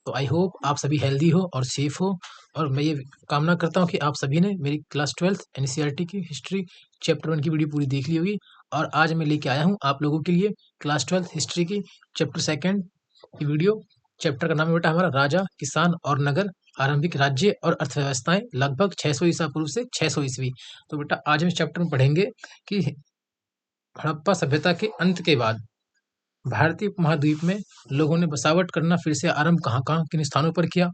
तो I hope आप सभी हेल्दी हो और सेफ हो, और मैं ये कामना करता हूँ कि आप सभी ने मेरी क्लास 12th एनसीईआरटी की हिस्ट्री चैप्टर 1 की वीडियो पूरी देख ली होगी। और आज मैं लेके आया हूँ आप लोगों के लिए क्लास 12th हिस्ट्री की चैप्टर 2 की वीडियो। चैप्टर का नाम है बेटा हमारा राजा, किसान और नगर, आरंभिक राज्य और अर्थव्यवस्थाएं लगभग 600 ईसा पूर्व से 600 ईस्वी। तो बेटा आज हम इस चैप्टर में पढ़ेंगे कि हड़प्पा सभ्यता के अंत के बाद भारतीय उपमहाद्वीप में लोगों ने बसावट करना फिर से आरंभ कहाँ-कहाँ किन स्थानों पर किया,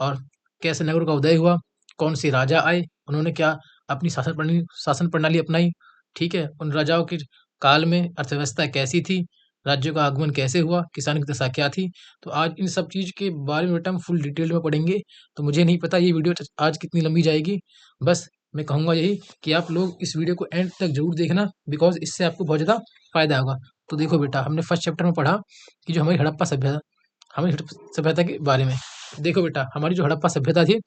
और कैसे नगरों का उदय हुआ, कौन से राजा आए, उन्होंने क्या अपनी शासन प्रणाली अपनाई, ठीक है? उन राजाओं के काल में अर्थव्यवस्था कैसी थी, राज्यों का आगमन कैसे हुआ, किसानों की दशा क्या थी। तो आज इन सब चीज़ के बारे में बेटा हम फुल डिटेल में पढ़ेंगे। तो मुझे नहीं पता ये वीडियो आज कितनी लंबी जाएगी। बस मैं कहूँगा यही कि आप लोग इस वीडियो को एंड तक ज़रूर देखना, बिकॉज़ इससे आपको बहुत ज़्यादा फ़ायदा होगा। तो देखो बेटा, हमने फर्स्ट चैप्टर में पढ़ा कि जो हमारी हड़प्पा सभ्यता के बारे में। देखो बेटा, हमारी जो हड़प्पा सभ्यता थी,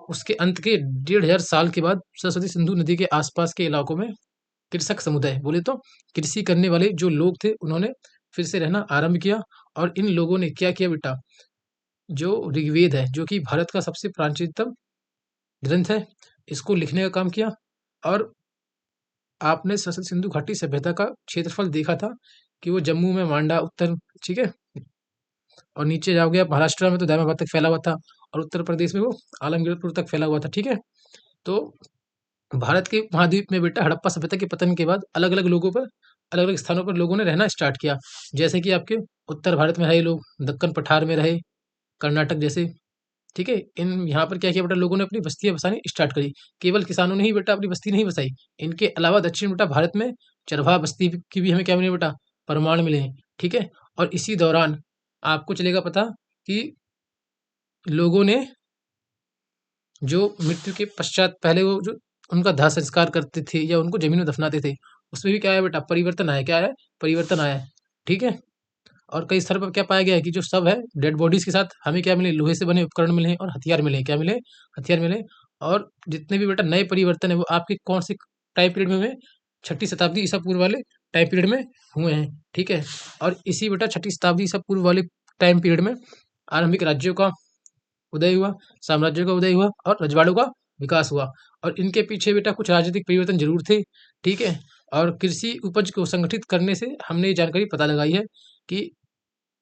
उसके अंत के 1500 साल के बाद सरस्वती सिंधु नदी के आसपास के इलाकों में कृषक समुदाय, बोले तो कृषि करने वाले जो लोग थे, उन्होंने फिर से रहना आरंभ किया। और इन लोगों ने क्या किया बेटा, जो ऋग्वेद है, जो कि भारत का सबसे प्राचीनतम ग्रंथ है, इसको लिखने का काम किया। और आपने सरस्वती सिंधु घाटी सभ्यता का क्षेत्रफल देखा था कि वो जम्मू में मांडा उत्तर, ठीक है, और नीचे जाओगे आप महाराष्ट्र में तो दामाबाद तक फैला हुआ था, और उत्तर प्रदेश में वो आलमगीरपुर तक फैला हुआ था, ठीक है। तो भारत के महाद्वीप में बेटा हड़प्पा सभ्यता के पतन के बाद अलग अलग लोगों पर, अलग अलग स्थानों पर लोगों ने रहना स्टार्ट किया। जैसे कि आपके उत्तर भारत में रहे लोग, दक्कन पठार में रहे, कर्नाटक जैसे, ठीक है। इन यहाँ पर क्या किया बेटा, लोगों ने अपनी बस्तियां बसानी स्टार्ट करी। केवल किसानों ने ही बेटा अपनी बस्ती नहीं बसाई, इनके अलावा दक्षिण बेटा भारत में चरवाहा बस्ती की भी हमें क्या मिले बेटा, प्रमाण मिले हैं, ठीक है। और इसी दौरान आपको चलेगा पता कि लोगों ने जो मृत्यु के पश्चात पहले वो जो उनका दाह संस्कार करते थे या उनको जमीन में दफनाते थे, उसमें भी क्या है बेटा, परिवर्तन आया। क्या है? परिवर्तन आया है, ठीक है। और कई स्थल पर क्या पाया गया है कि जो शव है, डेड बॉडीज के साथ हमें क्या मिले, लोहे से बने उपकरण मिले हैं और हथियार मिले हैं। क्या मिले? हथियार मिले। और जितने भी बेटा नए परिवर्तन है वो आपके कौन से टाइम पीरियड में हुए? 6ठी शताब्दी ईसा पूर्व वाले टाइम पीरियड में हुए हैं, ठीक है। और इसी बेटा 6ठी शताब्दी ईसा पूर्व वाले टाइम पीरियड में आरंभिक राज्यों का उदय हुआ, साम्राज्यों का उदय हुआ और रजवाड़ों का विकास हुआ। और इनके पीछे बेटा कुछ राजनीतिक परिवर्तन जरूर थे, ठीक है। और कृषि उपज को संगठित करने से हमने ये जानकारी पता लगाई है कि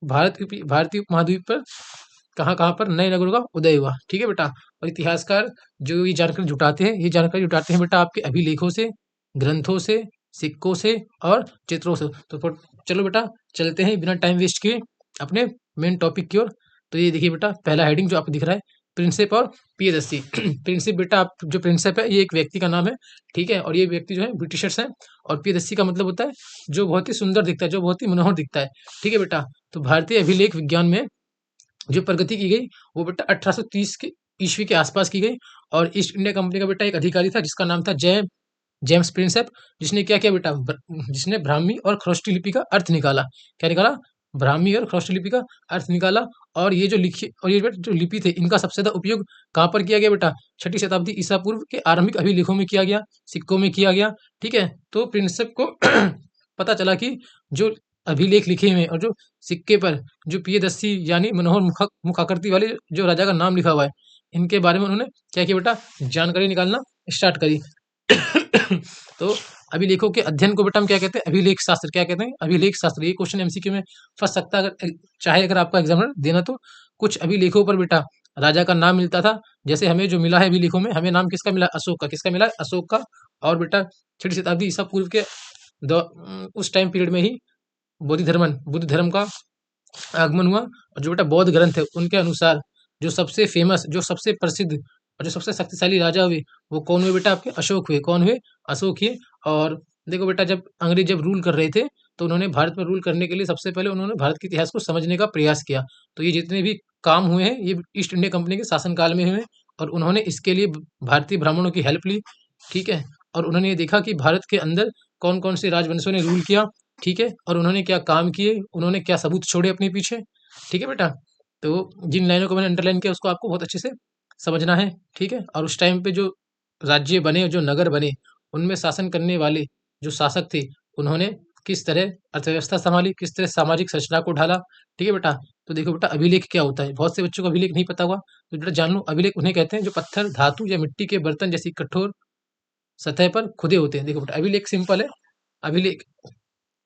भारतीय उपमहाद्वीप पर कहाँ-कहाँ पर नए नगरों का उदय हुआ, ठीक है बेटा। और इतिहासकार जो ये जानकारी जुटाते हैं, ये जानकारी जुटाते हैं बेटा आपके अभिलेखों से, ग्रंथों से, सिक्कों से और चित्रों से। तो चलो बेटा, चलते हैं बिना टाइम वेस्ट किए अपने मेन टॉपिक की ओर। तो ये देखिए बेटा, पहला हेडिंग जो आपको दिख रहा है, प्रिंसिप और प्रियदर्शी। प्रिंसिप बेटा, आप जो प्रिंसिप है ये एक व्यक्ति का नाम है, ठीक है। और ये व्यक्ति जो है ब्रिटिशर्स हैं। और प्रियदर्शी का मतलब होता है जो बहुत ही सुंदर दिखता है, जो बहुत ही मनोहर दिखता है, ठीक है बेटा। तो भारतीय अभिलेख विज्ञान में जो प्रगति की गई, वो बेटा 1830 के ईस्वी के आसपास की गई। और ईस्ट इंडिया कंपनी का बेटा एक अधिकारी था जिसका नाम था जेम्स प्रिंसेप, जिसने क्या किया बेटा, जिसने ब्राह्मी और खरोष्टी लिपि का अर्थ निकाला। क्या निकाला? ब्राह्मी और खरोष्टी लिपि का अर्थ निकाला। और ये जो लिखी और ये बेटा जो लिपि थे, इनका सबसे ज्यादा उपयोग कहाँ पर किया गया बेटा? 6ठी शताब्दी ईसा पूर्व के आरंभिक अभिलेखों में किया गया, सिक्कों में किया गया, ठीक है। तो प्रिंसेप को पता चला कि जो अभिलेख लिखे हुए हैं और जो सिक्के पर जो प्रियदर्शी यानी मनोहर मुखाकृति वाले जो राजा का नाम लिखा हुआ है, इनके बारे में उन्होंने क्या किया बेटा, जानकारी निकालना स्टार्ट करी। तो अभिलेखों के अध्ययन को बेटा हम क्या कहते हैं? अभिलेख शास्त्र। क्या कहते हैं? अभिलेख शास्त्र। ये क्वेश्चन एमसीक्यू में फंस सकता है, अगर चाहे अगर आपका एग्जामिनर देना तो। कुछ अभिलेखों पर बेटा राजा का नाम मिलता था, जैसे हमें जो मिला है अभिलेखों में, हमें नाम किसका मिला? अशोक का। किसका मिला? अशोक का। और बेटा 6ठी शताब्दी ईसा पूर्व के उस टाइम पीरियड में ही बुद्ध धर्म का आगमन हुआ। और जो बेटा बौद्ध ग्रंथ है, उनके अनुसार जो सबसे फेमस, जो सबसे प्रसिद्ध और जो सबसे शक्तिशाली राजा हुए, वो कौन हुए बेटा? आपके अशोक हुए। कौन हुए? अशोक हुए। और देखो बेटा, जब अंग्रेज जब रूल कर रहे थे, तो उन्होंने भारत में रूल करने के लिए सबसे पहले उन्होंने भारत के इतिहास को समझने का प्रयास किया। तो ये जितने भी काम हुए हैं, ये ईस्ट इंडिया कंपनी के शासनकाल में हुए। और उन्होंने इसके लिए भारतीय ब्राह्मणों की हेल्प ली, ठीक है। और उन्होंने ये देखा कि भारत के अंदर कौन कौन से राजवंशों ने रूल किया, ठीक है, और उन्होंने क्या काम किए, उन्होंने क्या सबूत छोड़े अपने पीछे, ठीक है बेटा। तो जिन लाइनों को मैंने अंडरलाइन किया, उसको आपको बहुत अच्छे से समझना है, ठीक है। और उस टाइम पे जो राज्य बने, जो नगर बने, उनमें शासन करने वाले जो शासक थे, उन्होंने किस तरह अर्थव्यवस्था संभाली, किस तरह सामाजिक संरचना को ढाला, ठीक है बेटा। तो देखो बेटा अभिलेख क्या होता है, बहुत से बच्चों को अभिलेख नहीं पता होगा, तो बेटा जान लो अभिलेख उन्हें कहते हैं जो पत्थर, धातु या मिट्टी के बर्तन जैसी कठोर सतह पर खुदे होते हैं। देखो बेटा अभिलेख सिंपल है, अभिलेख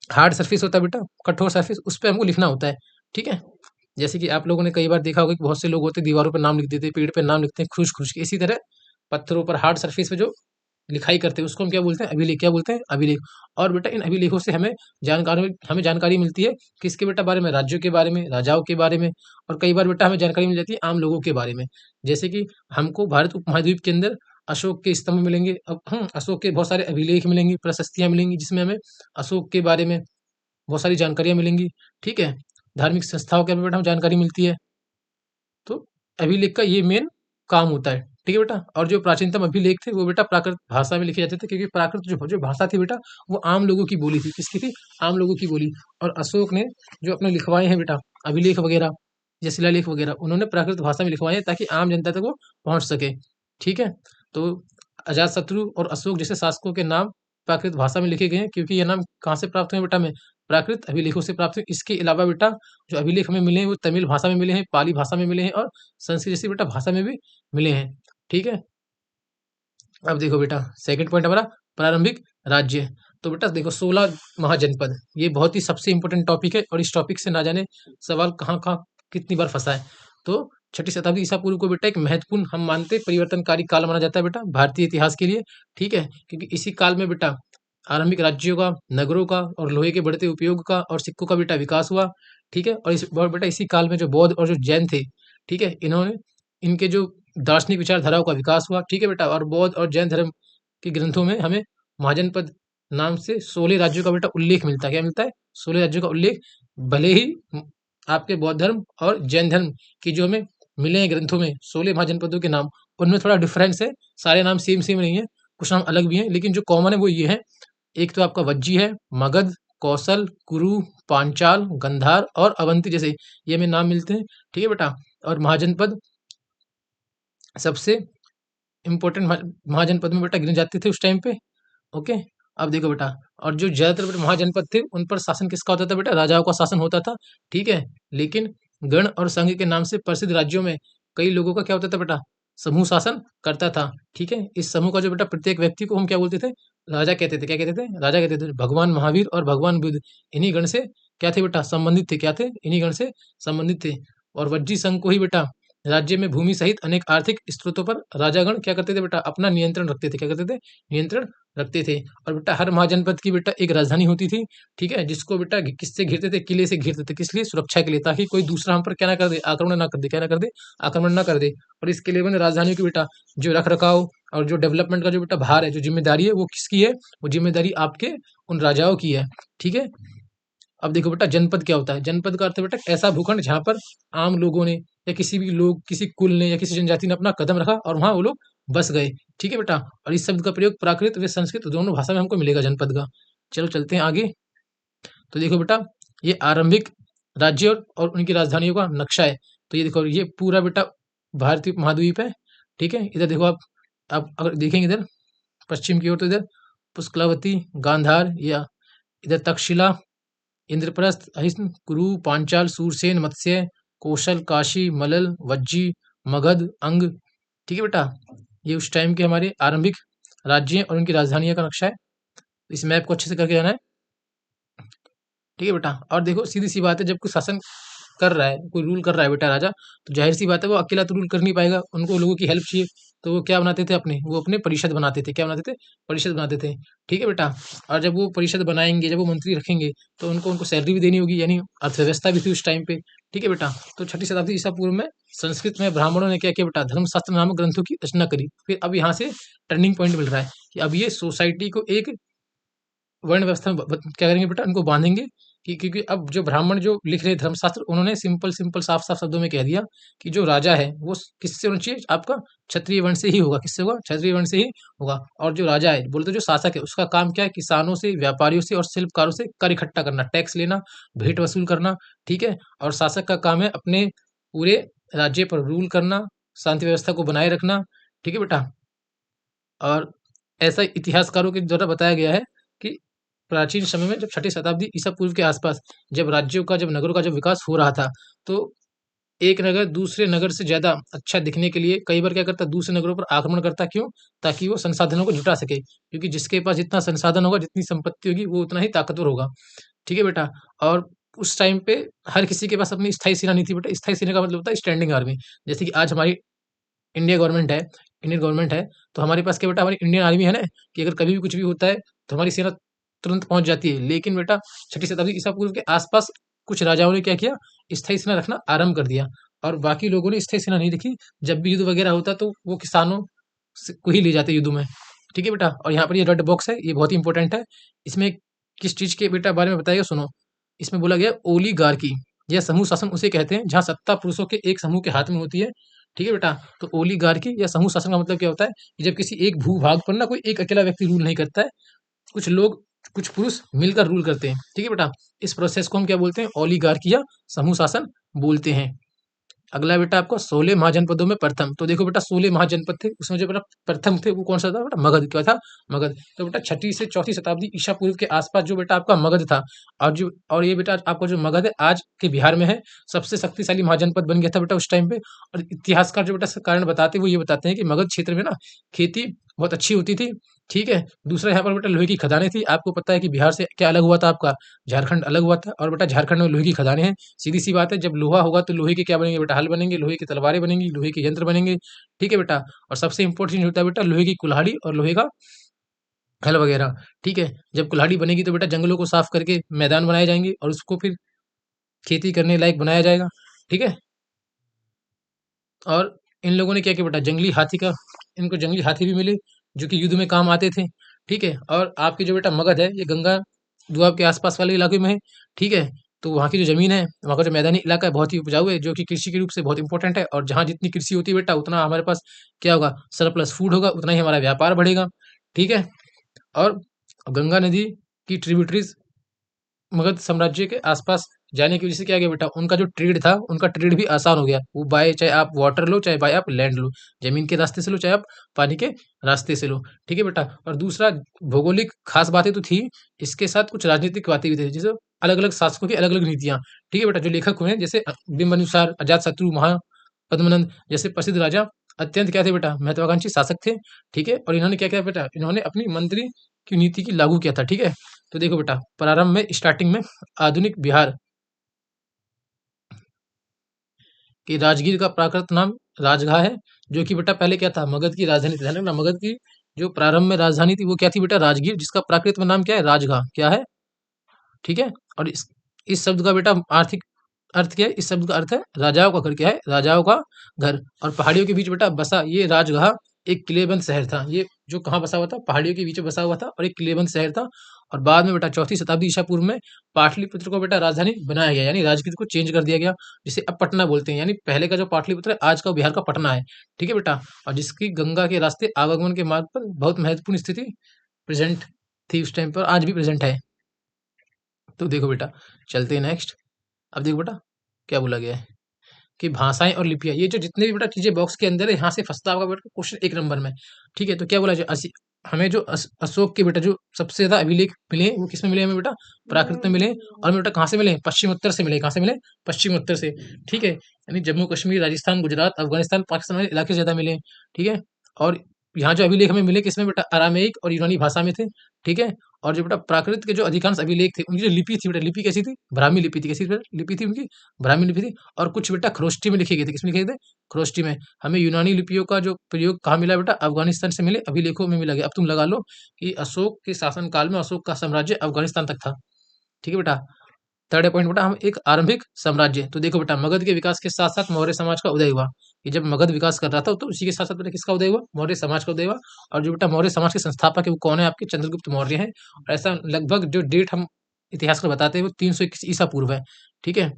हार्ड सरफेस होता है बेटा, कठोर सरफेस, उस पे हमको लिखना होता है, ठीक है। जैसे कि आप लोगों ने कई बार देखा होगा कि बहुत से लोग होते हैं दीवारों पर नाम लिख देते हैं, पेड़ पे नाम लिखते हैं खरूच खरूच के, इसी तरह पत्थरों पर हार्ड सरफेस पे जो लिखाई करते हैं उसको हम क्या बोलते हैं, अभिलेख। क्या बोलते हैं, अभिलेख। और बेटा इन अभिलेखों से हमें जानकारी मिलती है किसके बेटा बारे में, राज्यों के बारे में, राजाओं के बारे में, और कई बार बेटा हमें जानकारी मिल जाती है आम लोगों के बारे में। जैसे कि हमको भारत उपमहाद्वीप के अंदर अशोक के स्तंभ मिलेंगे, अब अशोक के बहुत सारे अभिलेख मिलेंगे, प्रशस्तियां मिलेंगी, जिसमें हमें अशोक के बारे में बहुत सारी जानकारियाँ मिलेंगी, ठीक है। धार्मिक संस्थाओं के बारे में बेटा हमें जानकारी मिलती है। तो अभिलेख का ये मेन काम होता है, ठीक है बेटा। और जो प्राचीनतम अभिलेख थे वो बेटा प्राकृत भाषा में लिखे जाते थे, क्योंकि प्राकृत जो जो भाषा थी बेटा वो आम लोगों की बोली थी। किसकी थी, आम लोगों की बोली। और अशोक ने जो अपने लिखवाए हैं बेटा अभिलेख वगैरह या शिलालेख वगैरह, उन्होंने प्राकृत भाषा में लिखवाए हैं ताकि आम जनता तक वो पहुंच सके, ठीक है। तो अजातशत्रु और अशोक जैसे शासकों के नाम प्राकृत भाषा में लिखे गए हैं, क्योंकि ये नाम कहाँ से प्राप्त हुए बेटा, में प्राकृत अभिलेखों से प्राप्त हुए। इसके अलावा बेटा जो अभिलेख हमें मिले हैं वो तमिल भाषा में मिले हैं, पाली भाषा में मिले हैं, और संस्कृत जैसी बेटा भाषा में भी मिले हैं, ठीक है। अब देखो बेटा सेकंड पॉइंट हमारा प्रारंभिक राज्य। तो बेटा देखो 16 महाजनपद, ये बहुत ही सबसे इंपॉर्टेंट टॉपिक है, और इस टॉपिक से ना जाने सवाल कहाँ कहाँ कितनी बार फंसा है। तो छठी शताब्दी ईसा पूर्व को बेटा एक महत्वपूर्ण हम मानते परिवर्तनकारी काल माना जाता है बेटा भारतीय इतिहास के लिए, ठीक है। क्योंकि इसी काल में बेटा आरंभिक राज्यों का, नगरों का और लोहे के बढ़ते उपयोग का और सिक्कों का बेटा विकास हुआ, ठीक है। और बेटा इसी काल में जो बौद्ध और जो जैन थे, ठीक है, इन्होंने इनके जो दार्शनिक विचारधाराओं का विकास हुआ, ठीक है बेटा। और बौद्ध और जैन धर्म के ग्रंथों में हमें महाजनपद नाम से 16 राज्यों का बेटा उल्लेख मिलता है। क्या मिलता है, 16 राज्यों का उल्लेख। भले ही आपके बौद्ध धर्म और जैन धर्म की जो हमें मिले हैं ग्रंथों में 16 महाजनपदों के नाम, उनमें थोड़ा डिफरेंस है, सारे नाम सेम सेम नहीं है, कुछ नाम अलग भी हैं, लेकिन जो कॉमन है वो ये है। एक तो आपका वज्जी है, मगध, कौशल, कुरु, पांचाल, गंधार और अवंती जैसे ये हमें नाम मिलते हैं, ठीक है बेटा। और महाजनपद सबसे इम्पोर्टेंट महाजनपद में बेटा गिने जाते थे उस टाइम पे, ओके। अब देखो बेटा, और जो ज्यादातर बेटा महाजनपद थे उन पर शासन किसका होता था बेटा, राजाओं का शासन होता था, ठीक है। लेकिन गण और संघ के नाम से प्रसिद्ध राज्यों में कई लोगों का क्या होता था बेटा, समूह शासन करता था, ठीक है। इस समूह का जो बेटा प्रत्येक व्यक्ति को हम क्या बोलते थे, राजा कहते थे। क्या कहते थे, राजा कहते थे। भगवान महावीर और भगवान बुद्ध इन्हीं गण से क्या थे बेटा, संबंधित थे। क्या थे, इन्हीं गण से संबंधित थे। और वज्जी संघ को ही बेटा राज्य में भूमि सहित अनेक आर्थिक स्रोतों पर राजागण क्या करते थे बेटा, अपना नियंत्रण रखते थे। क्या करते थे, नियंत्रण रखते थे। और बेटा हर महाजनपद की बेटा एक राजधानी होती थी, ठीक है, जिसको बेटा किससे घेरते थे, किले से घेरते थे। किस लिए, सुरक्षा के लिए, ताकि कोई दूसरा हम पर क्या ना कर दे, आक्रमण ना कर दे। क्या ना कर दे, आक्रमण ना कर दे। और इस किले में राजधानियों की बेटा जो रख रखाव और जो डेवलपमेंट का जो बेटा भार है, जो जिम्मेदारी है, वो किसकी है, वो जिम्मेदारी आपके उन राजाओं की है, ठीक है। अब देखो बेटा जनपद क्या होता है, जनपद का अर्थ है बेटा ऐसा भूखंड जहाँ पर आम लोगों ने या किसी भी लोग, किसी कुल ने या किसी जनजाति ने अपना कदम रखा और वहां वो लोग बस गए, ठीक है बेटा। और इस शब्द का प्रयोग प्राकृत व संस्कृत दोनों भाषा में हमको मिलेगा जनपद का। चलो चलते हैं आगे। तो देखो बेटा ये आरंभिक राज्य और उनकी राजधानियों का नक्शा है। तो ये देखो ये पूरा बेटा भारतीय महाद्वीप है, ठीक है। इधर देखो आप अगर देखेंगे इधर पश्चिम की ओर, तो इधर पुष्कलावती, गांधार, या इधर तक्षशिला, इंद्रप्रस्थ, अहिस्न, कुरु, पांचाल, सूरसेन, मत्स्य, कौशल, काशी, मलल, वज्जी, मगध, अंग, ठीक है बेटा। ये उस टाइम के हमारे आरंभिक राज्य हैं और उनकी राजधानियों का नक्शा है। इस मैप को अच्छे से करके जाना है, ठीक है बेटा। और देखो सीधी सी बात है, जब कोई शासन कर रहा है, कोई रूल कर रहा है बेटा राजा, तो जाहिर सी बात है वो अकेला तो रूल कर नहीं पाएगा, उनको लोगों की हेल्प चाहिए। तो वो क्या बनाते थे, वो अपने परिषद बनाते थे। क्या बनाते थे, परिषद बनाते थे, ठीक है बेटा। और जब वो परिषद बनाएंगे, जब वो मंत्री रखेंगे, तो उनको उनको सैलरी भी देनी होगी, यानी अर्थव्यवस्था भी थी उस टाइम पे, ठीक है बेटा। तो छठी शताब्दी ईसा पूर्व में संस्कृत में ब्राह्मणों ने क्या किया बेटा, धर्मशास्त्र नामक ग्रंथों की रचना करी। फिर अब यहाँ से टर्निंग पॉइंट मिल रहा है कि अब ये सोसाइटी को एक वर्ण व्यवस्था में क्या करेंगे बेटा, उनको बांधेंगे। कि क्योंकि अब जो ब्राह्मण जो लिख रहे धर्मशास्त्र, उन्होंने सिंपल सिंपल साफ साफ शब्दों में कह दिया कि जो राजा है वो किससे होना चाहिए, आपका क्षत्रिय वर्ण से ही होगा। किससे होगा, क्षत्रिय वर्ण से ही होगा। और जो राजा है, बोलते जो शासक है, उसका काम क्या है, किसानों से, व्यापारियों से और शिल्पकारों से कर इकट्ठा करना, टैक्स लेना, भेंट वसूल करना, ठीक है। और शासक का काम है अपने पूरे राज्य पर रूल करना, शांति व्यवस्था को बनाए रखना, ठीक है बेटा। और ऐसा इतिहासकारों के द्वारा बताया गया है कि प्राचीन समय में जब छठी शताब्दी ईसा पूर्व के आसपास जब राज्यों का, जब नगरों का जब विकास हो रहा था, तो एक नगर दूसरे नगर से ज़्यादा अच्छा दिखने के लिए कई बार क्या करता है, दूसरे नगरों पर आक्रमण करता, क्यों? ताकि वो संसाधनों को जुटा सके, क्योंकि जिसके पास जितना संसाधन होगा, जितनी संपत्ति होगी, वो उतना ही ताकतवर होगा। ठीक है बेटा? और उस टाइम पे हर किसी के पास अपनी स्थायी सेना नहीं थी बेटा। स्थायी सेना का मतलब होता है स्टैंडिंग आर्मी। जैसे कि आज हमारी इंडिया गवर्नमेंट है, इंडियन गवर्नमेंट है, तो हमारे पास क्या बेटा, हमारी इंडियन आर्मी है ना, कि अगर कभी भी कुछ भी होता है, तो हमारी सेना तुरंत पहुँच जाती है। लेकिन बेटा 6ठी शताब्दी ईसा पूर्व के आस-पास कुछ राजाओं ने क्या किया, स्थायी सेना रखना आरंभ कर दिया और बाकी लोगों ने स्थायी सेना नहीं रखी। जब भी युद्ध वगैरह होता तो वो किसानों से को ही ले जाते युद्ध में। ठीक है बेटा? और यहाँ पर ये रेड बॉक्स है, ये बहुत ही इंपॉर्टेंट है। इसमें किस चीज़ के बेटा बारे में बताया गया, सुनो। इसमें बोला गया ओलिगार्की, यह समूह शासन उसे कहते हैं जहाँ सत्ता पुरुषों के एक समूह के हाथ में होती है। ठीक है बेटा? तो ओलिगार्की या समूह शासन का मतलब क्या होता है कि जब किसी एक भूभाग पर ना कोई एक अकेला व्यक्ति रूल नहीं करता है, कुछ लोग, कुछ पुरुष मिलकर रूल करते हैं। ठीक है बेटा? इस प्रोसेस को हम क्या बोलते हैं? ओलिगार्की या समूह शासन बोलते हैं। अगला बेटा आपको 16 महाजनपदों में प्रथम। तो देखो बेटा 16 महाजनपद थे, उसमें जो बेटा प्रथम थे वो कौन सा था बेटा? मगध। क्या था? मगध। तो बेटा 6ठी से 4ठी शताब्दी ईसा पूर्व के आसपास जो बेटा आपका मगध था, और ये बेटा आपका जो मगध है आज के बिहार में है, सबसे शक्तिशाली महाजनपद बन गया था बेटा उस टाइम पे। और इतिहासकार जो बेटा कारण बताते हैं, वो ये बताते हैं कि मगध क्षेत्र में ना खेती बहुत अच्छी होती थी। ठीक है? दूसरा यहाँ पर बेटा लोहे की खदानें थी। आपको पता है कि बिहार से क्या अलग हुआ था आपका? झारखंड अलग हुआ था, और बेटा झारखंड में लोहे की खदानें हैं। सीधी सी बात है, जब लोहा होगा तो लोहे के क्या बनेंगे बेटा? हल बनेंगे, लोहे की तलवारें बनेंगी, लोहे के यंत्र बनेंगे। ठीक है बेटा? और सबसे इंपॉर्टेंट चीज होता है बेटा लोहे की कुल्हाड़ी और लोहे का हल वगैरह। ठीक है? जब कुल्हाड़ी बनेगी तो बेटा जंगलों को साफ करके मैदान बनाए जाएंगे और उसको फिर खेती करने लायक बनाया जाएगा। ठीक है? और इन लोगों ने क्या किया बेटा, जंगली हाथी का, इनको जंगली हाथी भी मिले जो कि युद्ध में काम आते थे। ठीक है? और आपकी जो बेटा मगध है, ये गंगा दुआब के आसपास वाले इलाके में है। ठीक है? तो वहाँ की जो जमीन है, वहाँ का जो मैदानी इलाका है, बहुत ही उपजाऊ है, जो कि कृषि के रूप से बहुत इंपॉर्टेंट है। और जहाँ जितनी कृषि होती है बेटा, उतना हमारे पास क्या होगा? सरप्लस फूड होगा, उतना ही हमारा व्यापार बढ़ेगा। ठीक है? और गंगा नदी की ट्रिब्यूटरीज मगध साम्राज्य के आसपास जाने की वजह से क्या गया बेटा, उनका जो ट्रेड था, उनका ट्रेड भी आसान हो गया। वो बाय, चाहे आप वाटर लो, चाहे बाय आप लैंड लो, जमीन के रास्ते से लो, चाहे आप पानी के रास्ते से लो। ठीक है बेटा? और दूसरा, भौगोलिक खास बातें तो थी, इसके साथ कुछ राजनीतिक बातें भी थी, जैसे अलग अलग शासकों की अलग अलग नीतियां। ठीक है बेटा? जो लेखक हुए हैं, जैसे बिंबिसार, अजात शत्रु, महापद्मनंद जैसे प्रसिद्ध राजा, अत्यंत क्या थे बेटा? महत्वाकांक्षी शासक थे। ठीक है? और इन्होंने क्या किया बेटा, इन्होंने अपनी मंत्री की नीति की लागू किया था। ठीक है? तो देखो बेटा, प्रारंभ में, स्टार्टिंग में आधुनिक बिहार कि राजगीर का प्राकृत नाम राजगाह है, जो कि बेटा पहले क्या था? मगध की राजधानी थी। ध्यान रखना, मगध की जो प्रारंभ में राजधानी थी वो क्या थी बेटा? राजगीर, जिसका प्राकृत में नाम क्या है? राजगाह। क्या है? ठीक है? और इस शब्द का बेटा आर्थिक अर्थ क्या है? इस शब्द का अर्थ है राजाओं का घर। क्या है? राजाओं का घर। और पहाड़ियों के बीच बेटा बसा ये राजगाह एक किलेबंद शहर था। ये जो कहाँ बसा हुआ था? पहाड़ियों के बीच में बसा हुआ था और एक किलेबंद शहर था। और बाद में बेटा 4ठी शताब्दी ईसा पूर्व में पाटलिपुत्र को बेटा राजधानी बनाया गया, यानी राजगीर को चेंज कर दिया गया, जिसे अब पटना बोलते हैं। यानी पहले का जो पाटलिपुत्र है, आज का बिहार का पटना है। ठीक है बेटा? और जिसकी गंगा के रास्ते आवागमन के मार्ग पर बहुत महत्वपूर्ण स्थिति प्रेजेंट थी उस टाइम पर, आज भी प्रेजेंट है। तो देखो बेटा, चलते हैं नेक्स्ट। अब देखो बेटा क्या बोला गया है कि भाषाएं और लिपियां, ये जो जितने भी बेटा चीजें बॉक्स के अंदर है, यहाँ से फंसता होगा बेटा क्वेश्चन 1 नंबर में। ठीक है? तो क्या बोला जाए, हमें जो अशोक के बेटा जो सबसे ज्यादा अभिलेख मिले, वो किसमें मिले हमें बेटा? प्राकृत में मिले। और हमें बेटा कहाँ से मिले? पश्चिमोत्तर से मिले। कहाँ से मिले? पश्चिमोत्तर से। ठीक है? यानी जम्मू कश्मीर, राजस्थान, गुजरात, अफगानिस्तान, पाकिस्तान वाले इलाके से ज्यादा मिले। ठीक है? और यहाँ जो अभिलेख हमें मिले किसमें बेटा? अरामेइक और यूनानी भाषा में थे। ठीक है? और जो बेटा प्राकृत के जो अधिकांश अभिलेख थे, उनकी जो लिपि थी बेटा, लिपि कैसी थी? ब्राह्मी लिपि थी। कैसी बेटा लिपि थी उनकी? ब्राह्मी लिपि थी। और कुछ बेटा खरोष्ठी में लिखे गए थे। किसमें लिखे गए थे? खरोष्ठी में। हमें यूनानी लिपियों का जो प्रयोग कहाँ मिला बेटा? अफगानिस्तान से मिले अभिलेखों में मिला गया। अब तुम लगा लो कि अशोक के शासन काल में अशोक का साम्राज्य अफगानिस्तान तक था। ठीक है बेटा? थर्ड पॉइंट बेटा, हम एक आरंभिक साम्राज्य। तो देखो बेटा, मगध के विकास के साथ साथ मौर्य समाज का उदय हुआ। कि जब मगध विकास कर रहा था, तो उसी के साथ साथ बेटा किसका उदय हुआ? मौर्य समाज का उदय हुआ। और जो बेटा मौर्य समाज के संस्थापक है वो कौन है? आपके चंद्रगुप्त मौर्य हैं। और ऐसा लगभग जो डेट हम इतिहासकार बताते हैं वो 321 ईसा पूर्व है। ठीक है?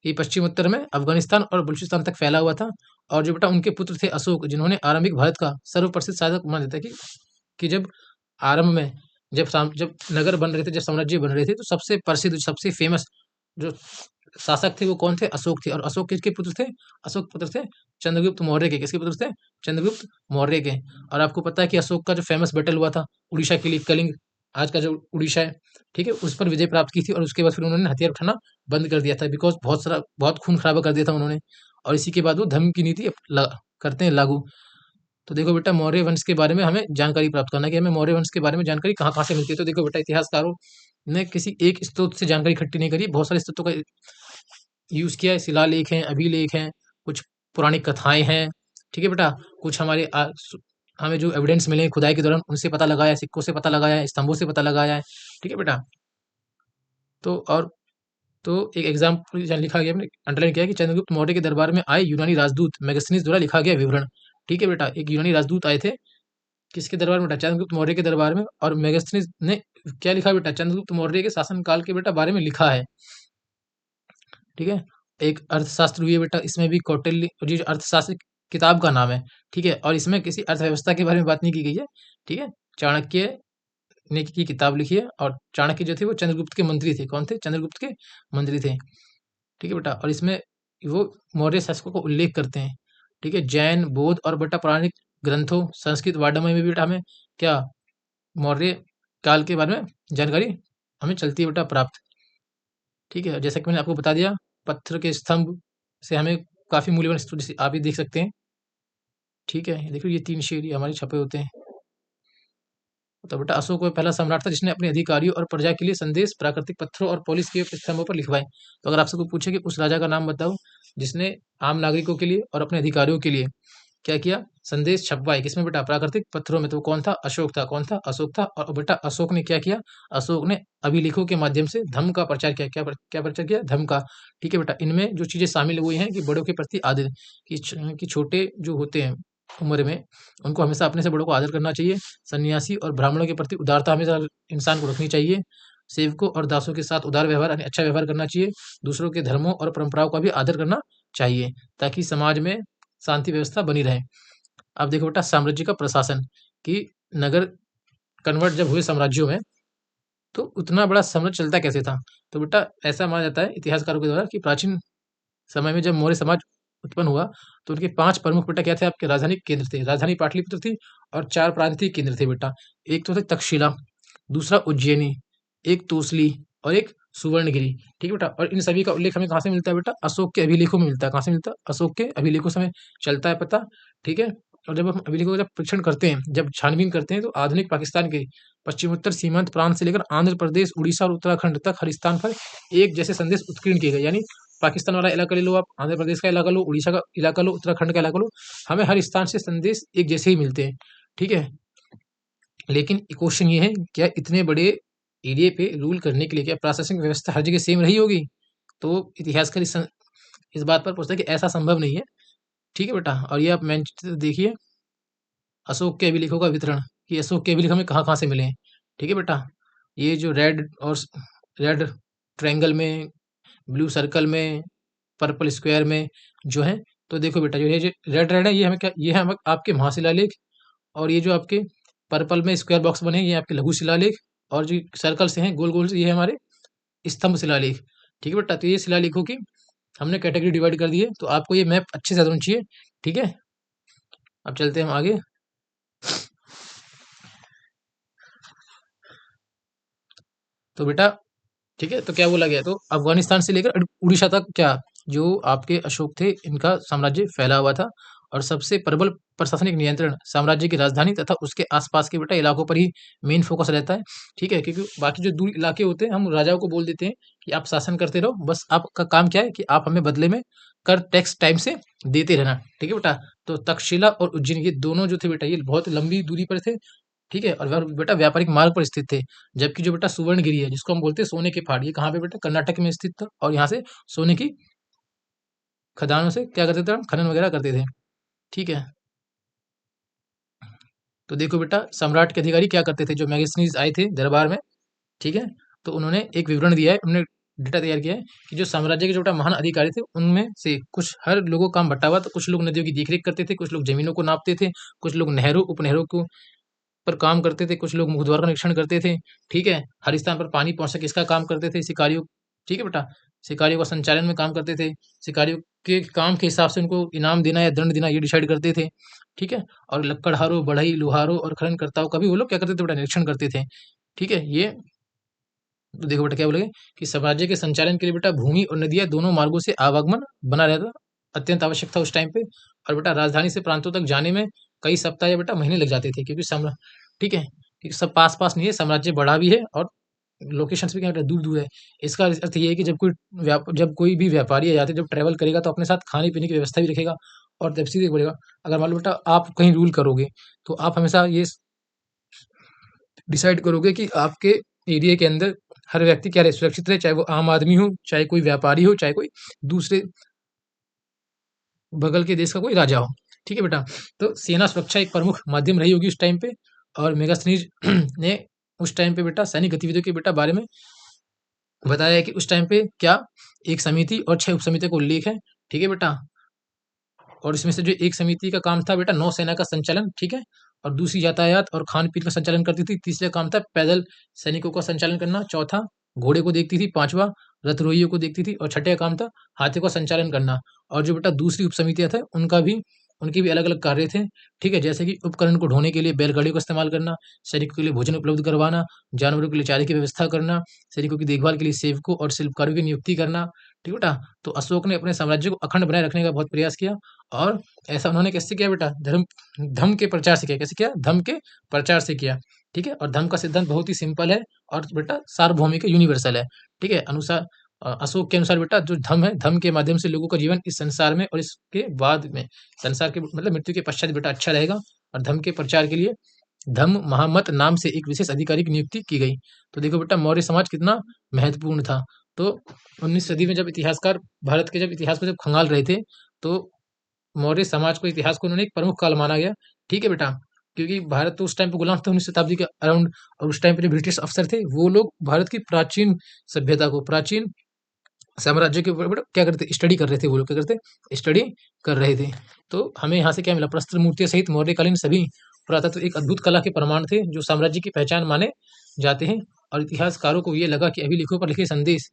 ये पश्चिम उत्तर में अफगानिस्तान और बलूचिस्तान तक फैला हुआ था। और जो बेटा उनके पुत्र थे अशोक, जिन्होंने आरंभिक भारत का सर्वप्रसिद्ध शासक माना जाता है कि जब आरंभ में, जब नगर बन रहे थे, जब साम्राज्य बन रहे थे, तो सबसे प्रसिद्ध, सबसे फेमस जो शासक थे वो कौन थे? अशोक थे। और अशोक किसके पुत्र थे? अशोक पुत्र थे चंद्रगुप्त मौर्य के। किसके पुत्र थे? चंद्रगुप्त मौर्य के। और आपको पता है कि अशोक का जो फेमस बैटल हुआ था उड़ीसा के लिए, कलिंग आज का जो उड़ीसा है, ठीक है, उस पर विजय प्राप्त की थी और उसके बाद फिर उन्होंने हथियार उठाना बंद कर दिया था, बिकॉज़ बहुत खून खराबा कर दिया था उन्होंने, और इसी के बाद वो धर्म की नीति करते हैं लागू। तो देखो बेटा, मौर्य वंश के बारे में हमें जानकारी प्राप्त करना है कि हमें मौर्य वंश के बारे में जानकारी कहाँ-कहाँ से मिलती है। तो देखो बेटा, इतिहासकारों ने किसी एक स्रोत से जानकारी इकट्ठी नहीं करी, बहुत सारे स्रोतों का यूज़ किया है। शिलालेख हैं, अभिलेख हैं, कुछ पौराणिक कथाएँ हैं, ठीक है बेटा? कुछ हमें जो एविडेंस मिले हैं खुदाई के दौरान, उनसे पता लगाया है, सिक्कों से पता लगाया है, स्तंभों से पता लगाया है, ठीक है बेटा? तो और तो एक एग्जाम्पल जहाँ लिखा गया, हमने अंडरलाइन किया है कि चंद्रगुप्त मौर्य के दरबार में आए यूनानी राजदूत मेगास्थनीज द्वारा लिखा गया विवरण, ठीक है बेटा? एक यूनानी राजदूत आए थे, किसके दरबार में बेटा? चंद्रगुप्त मौर्य के दरबार में, और मेगास्थनीज ने क्या लिखा बेटा? चंद्रगुप्त मौर्य के शासनकाल के बेटा बारे में लिखा है, ठीक है? एक अर्थशास्त्र हुई है बेटा, इसमें भी कौटिल्य, और ये जो अर्थशास्त्र किताब का नाम है, ठीक है? और इसमें किसी अर्थव्यवस्था के बारे में बात नहीं की गई है, ठीक है? चाणक्य ने की किताब लिखी है, और चाणक्य जो थे वो चंद्रगुप्त के मंत्री थे। कौन थे? चंद्रगुप्त के मंत्री थे, ठीक है बेटा? और इसमें वो मौर्य शासकों का उल्लेख करते हैं, ठीक है? जैन, बौद्ध और बेटा पौराणिक ग्रंथों, संस्कृत वाङ्मय में भी बेटा हमें क्या मौर्य काल के बारे में जानकारी हमें चलती है बेटा प्राप्त, ठीक है? जैसा कि मैंने आपको बता दिया, पत्थर के स्तंभ से हमें काफ़ी मूल्यवान वस्तु, जैसे आप भी देख सकते हैं, ठीक है? देखो ये 3 शेर ये हमारे छपे होते हैं। तो बेटा, अशोक वह पहला सम्राट था जिसने अपने अधिकारियों और प्रजा के लिए संदेश प्राकृतिक पत्थरों और पॉलिश किए हुए स्तंभों पर लिखवाए। तो अगर आपसे कोई पूछे कि उस राजा का नाम बताओ जिसने आम नागरिकों के लिए और अपने अधिकारियों के लिए क्या किया? संदेश छपवाए, किसमें बेटा? प्राकृतिक पत्थरों में। तो वो कौन था? अशोक था। कौन था? अशोक था। और बेटा, अशोक ने क्या किया? अशोक ने अभिलेखों के माध्यम से धर्म का प्रचार किया। क्या प्रचार किया? धर्म का, ठीक है बेटा? इनमें जो चीजें शामिल हुई हैं कि बड़ों के प्रति आदर, कि छोटे जो होते हैं उम्र में, उनको हमेशा अपने से बड़ों को आदर करना चाहिए। सन्यासी और ब्राह्मणों के प्रति उदारता हमेशा इंसान को रखनी चाहिए। सेवकों और दासों के साथ उदार व्यवहार यानी अच्छा व्यवहार करना चाहिए। दूसरों के धर्मों और परंपराओं का भी आदर करना चाहिए, ताकि समाज में शांति व्यवस्था बनी रहे। अब देखो बेटा, साम्राज्य का प्रशासन, कि नगर कन्वर्ट जब हुए साम्राज्यों में, तो उतना बड़ा साम्राज्य चलता कैसे था? तो बेटा, ऐसा माना जाता है इतिहासकारों के द्वारा कि प्राचीन समय में जब मौर्य समाज उत्पन्न हुआ, तो उनके 5 प्रमुख बेटा क्या थे? आपके राजधानी केंद्र थे। राजधानी पाटलिपुत्र थी, और 4 प्रांतीय केंद्र थे बेटा। एक तो थे तक्षशिला, दूसरा उज्जैनी, एक तोसली, और एक सुवर्णगिरी, ठीक है बेटा? और इन सभी का उल्लेख हमें कहाँ से मिलता है बेटा? अशोक के अभिलेखों में मिलता है। कहाँ से मिलता है? अशोक के अभिलेखों से हमें चलता है पता, ठीक है? और जब हम अभिलेखों का जब परीक्षण करते हैं, जब छानबीन करते हैं, तो आधुनिक पाकिस्तान के पश्चिमोत्तर सीमांत प्रांत से लेकर आंध्र प्रदेश, उड़ीसा और उत्तराखंड तक हर स्थान पर एक जैसे संदेश उत्कीर्ण किए गए। यानी पाकिस्तान वाला इलाका ले लो आप, आंध्र प्रदेश का इलाका लो, उड़ीसा का इलाका लो, उत्तराखंड का इलाका लो, हमें हर स्थान से संदेश एक जैसे ही मिलते हैं, ठीक है? लेकिन क्वेश्चन ये है, क्या इतने बड़े एरिया पे रूल करने के लिए क्या प्रशासनिक व्यवस्था हर जगह सेम रही होगी? तो इतिहासकार इस बात पर पूछता है कि ऐसा संभव नहीं है, ठीक है बेटा? और ये आप मेन चित्र देखिए, अशोक के अभिलेखों का वितरण, कि अशोक के अभिलेख हमें कहाँ-कहाँ से मिले हैं, ठीक है बेटा? ये जो रेड ट्रायंगल में, ब्लू सर्कल में, पर्पल स्क्वायर में जो है, तो देखो बेटा, जो ये जो रेड है, ये हमें क्या, ये है हमें आपके महाशिलालेख, और ये जो आपके पर्पल में स्क्वायर बॉक्स बने हैं, ये आपके लघु शिलालेख, और जो सर्कल से हैं गोल-गोल से, ये है हमारे स्तंभ शिलालेख, ठीक है बेटा? तो ये शिलालेखों की हमने कैटेगरी डिवाइड कर दी है, तो आपको ये मैप अच्छे से समझना चाहिए, ठीक है? अब चलते हैं हम आगे। तो बेटा, ठीक है, तो क्या बोला गया? तो अफगानिस्तान से लेकर उड़ीसा तक क्या, जो आपके अशोक थे, इनका साम्राज्य फैला हुआ था, और सबसे प्रबल प्रशासनिक नियंत्रण साम्राज्य की राजधानी तथा उसके आसपास के बेटा इलाकों पर ही मेन फोकस रहता है, ठीक है? क्योंकि बाकी जो दूर इलाके होते हैं, हम राजाओं को बोल देते हैं कि आप शासन करते रहो, बस आपका काम क्या है कि आप हमें बदले में कर टैक्स टाइम से देते रहना, ठीक है बेटा? तो तक्षशिला और उज्जैन, ये दोनों जो थे बेटा, ये बहुत लंबी दूरी पर थे, ठीक है? और बेटा व्यापारिक मार्ग पर स्थित थे। जबकि जो बेटा सुवर्णगिरी है, जिसको हम बोलते हैं सोने के पहाड़, ये कहाँ पे बेटा? कर्नाटक में स्थित था, और यहाँ से सोने की खदानों से क्या करते थे हम? खनन वगैरह करते थे, ठीक है? तो देखो बेटा, सम्राट के अधिकारी क्या करते थे? जो मैगजीन्स आए थे दरबार में, ठीक है? तो उन्होंने एक विवरण दिया है, उन्होंने डेटा तैयार किया है कि जो साम्राज्य के जो बेटा महान अधिकारी थे, उनमें से कुछ हर लोगों का काम बंटा हुआ। तो कुछ लोग नदियों की देखरेख करते थे, कुछ लोग जमीनों को नापते थे, कुछ लोग नहरों उपनहरों को पर काम करते थे, कुछ लोग मुखद्वार का निरीक्षण करते थे, ठीक है? हर स्थान पर पानी पहुँच सके इसका काम करते थे शिकारियों, ठीक है बेटा? शिकारियों का संचालन में काम करते थे, शिकारियों के काम के हिसाब से उनको इनाम देना या दंड देना, ये डिसाइड करते थे, ठीक है? और लक्कड़हारों, बढ़ई, लोहारों और खननकर्ताओं का भी वो लोग क्या करते थे बेटा? निरीक्षण करते थे। ठीक है, ये तो देखो बेटा क्या बोलेंगे कि साम्राज्य के संचालन के लिए बेटा भूमि और नदियाँ दोनों मार्गों से आवागमन बना रहता अत्यंत आवश्यक था उस टाइम पे। और बेटा राजधानी से प्रांतों तक जाने में कई सप्ताह या बेटा महीने लग जाते थे, क्योंकि ठीक है, क्योंकि सब पास-पास नहीं है, साम्राज्य बड़ा भी है और लोकेशंस भी क्या बेटा दूर-दूर है। इसका अर्थ ये है कि जब कोई भी व्यापारी या यात्री जब ट्रैवल करेगा तो अपने साथ खाने-पीने की व्यवस्था भी रखेगा। और तब सीधे बोलेगा, अगर मान लो बेटा आप कहीं रूल करोगे, तो आप हमेशा ये डिसाइड करोगे कि आपके एरिया के अंदर हर व्यक्ति क्या रहे, सुरक्षित रहे, चाहे वो आम आदमी हो, चाहे कोई व्यापारी हो, चाहे कोई दूसरे बगल के देश का कोई राजा हो। ठीक है बेटा? तो सेना सुरक्षा एक प्रमुख माध्यम रही होगी उस टाइम पे। और मेगास्थनीज ने उस टाइम पे बेटा सैनिक गतिविधियों के बेटा बारे में बताया है कि उस टाइम पे क्या एक समिति और 6 उपसमितियों का उल्लेख है। ठीक है बेटा? और इसमें से जो एक समिति का काम था बेटा नौसेना का संचालन, ठीक है? और दूसरी यातायात और खान-पीन का संचालन करती थी। तीसरा काम था पैदल सैनिकों का संचालन करना। चौथा घोड़े को देखती थी। पाँचवाँ रथरोहियों को देखती थी। और छठे का काम था हाथियों का संचालन करना। और जो बेटा दूसरी उपसमितियाँ थे उनके भी अलग-अलग कार्य थे। ठीक है? जैसे कि उपकरण को ढोने के लिए बैलगाड़ियों का इस्तेमाल करना, सैनिकों के लिए भोजन उपलब्ध करवाना, जानवरों के लिए चारे की व्यवस्था करना, सैनिकों की देखभाल के लिए सेवकों और शिल्पकारों की नियुक्ति करना। ठीक है बेटा? तो अशोक ने अपने साम्राज्य को अखंड बनाए रखने का बहुत प्रयास किया। और ऐसा उन्होंने कैसे किया बेटा? धर्म के प्रचार से किया। कैसे किया? धर्म के प्रचार से किया। ठीक है? और धर्म का सिद्धांत बहुत ही सिंपल है और बेटा सार्वभौमिक है, यूनिवर्सल है। ठीक है? अशोक के अनुसार बेटा जो धर्म है, धर्म के माध्यम से लोगों का जीवन इस संसार में और इसके बाद में संसार के मतलब मृत्यु के पश्चात बेटा अच्छा रहेगा। और धर्म के प्रचार के लिए धम्म महामत नाम से एक विशेष अधिकारी की नियुक्ति की गई। तो देखो बेटा मौर्य समाज कितना महत्वपूर्ण था। तो 19वीं सदी में जब इतिहासकार भारत के जब इतिहास को जब खंगाल रहे थे, तो मौर्य समाज को इतिहास को उन्होंने एक प्रमुख काल माना गया। ठीक है बेटा? क्योंकि भारत तो उस टाइम पे गुलाम था 19वीं शताब्दी के अराउंड। और उस टाइम पे जो ब्रिटिश अफ़सर थे, वो लोग भारत की प्राचीन सभ्यता को, प्राचीन साम्राज्य के ऊपर बेटा क्या करते स्टडी कर रहे थे। वो लोग क्या करते स्टडी कर रहे थे। तो हमें यहाँ से क्या मिला? प्रस्तर मूर्तियाँ सहित मौर्यकालीन सभी पुरातत्व एक अद्भुत कला के प्रमाण थे, जो साम्राज्य की पहचान माने जाते हैं। और इतिहासकारों को ये लगा कि अभिलेखों पर लिखे संदेश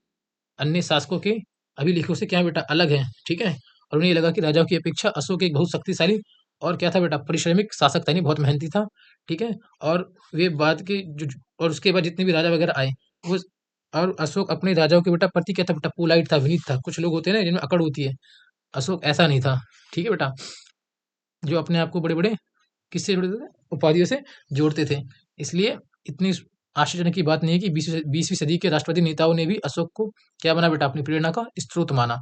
अन्य शासकों के अभिलेखों से क्या बेटा अलग है। ठीक है? और उन्हें ये लगा कि राजाओं की अपेक्षा अशोक एक बहुत शक्तिशाली और क्या था बेटा परिश्रमिक शासक था, नहीं बहुत मेहनती था। ठीक है? और वे बाद के जो और उसके बाद जितने भी राजा वगैरह आए, वो और अशोक अपने राजाओं के बेटा प्रति क्या था बेटा पोलाइट था, विनीत था। कुछ लोग होते हैं ना जिनमें अकड़ होती है, अशोक ऐसा नहीं था। ठीक है बेटा? जो अपने आप को बड़े-बड़े किससे जोड़ते थे? उपाधियों से जोड़ते थे। इसलिए इतनी आश्चर्यजनक की बात नहीं है कि 20वीं सदी के राष्ट्रवादी नेताओं ने भी अशोक को क्या माना बेटा? अपनी प्रेरणा का स्रोत माना।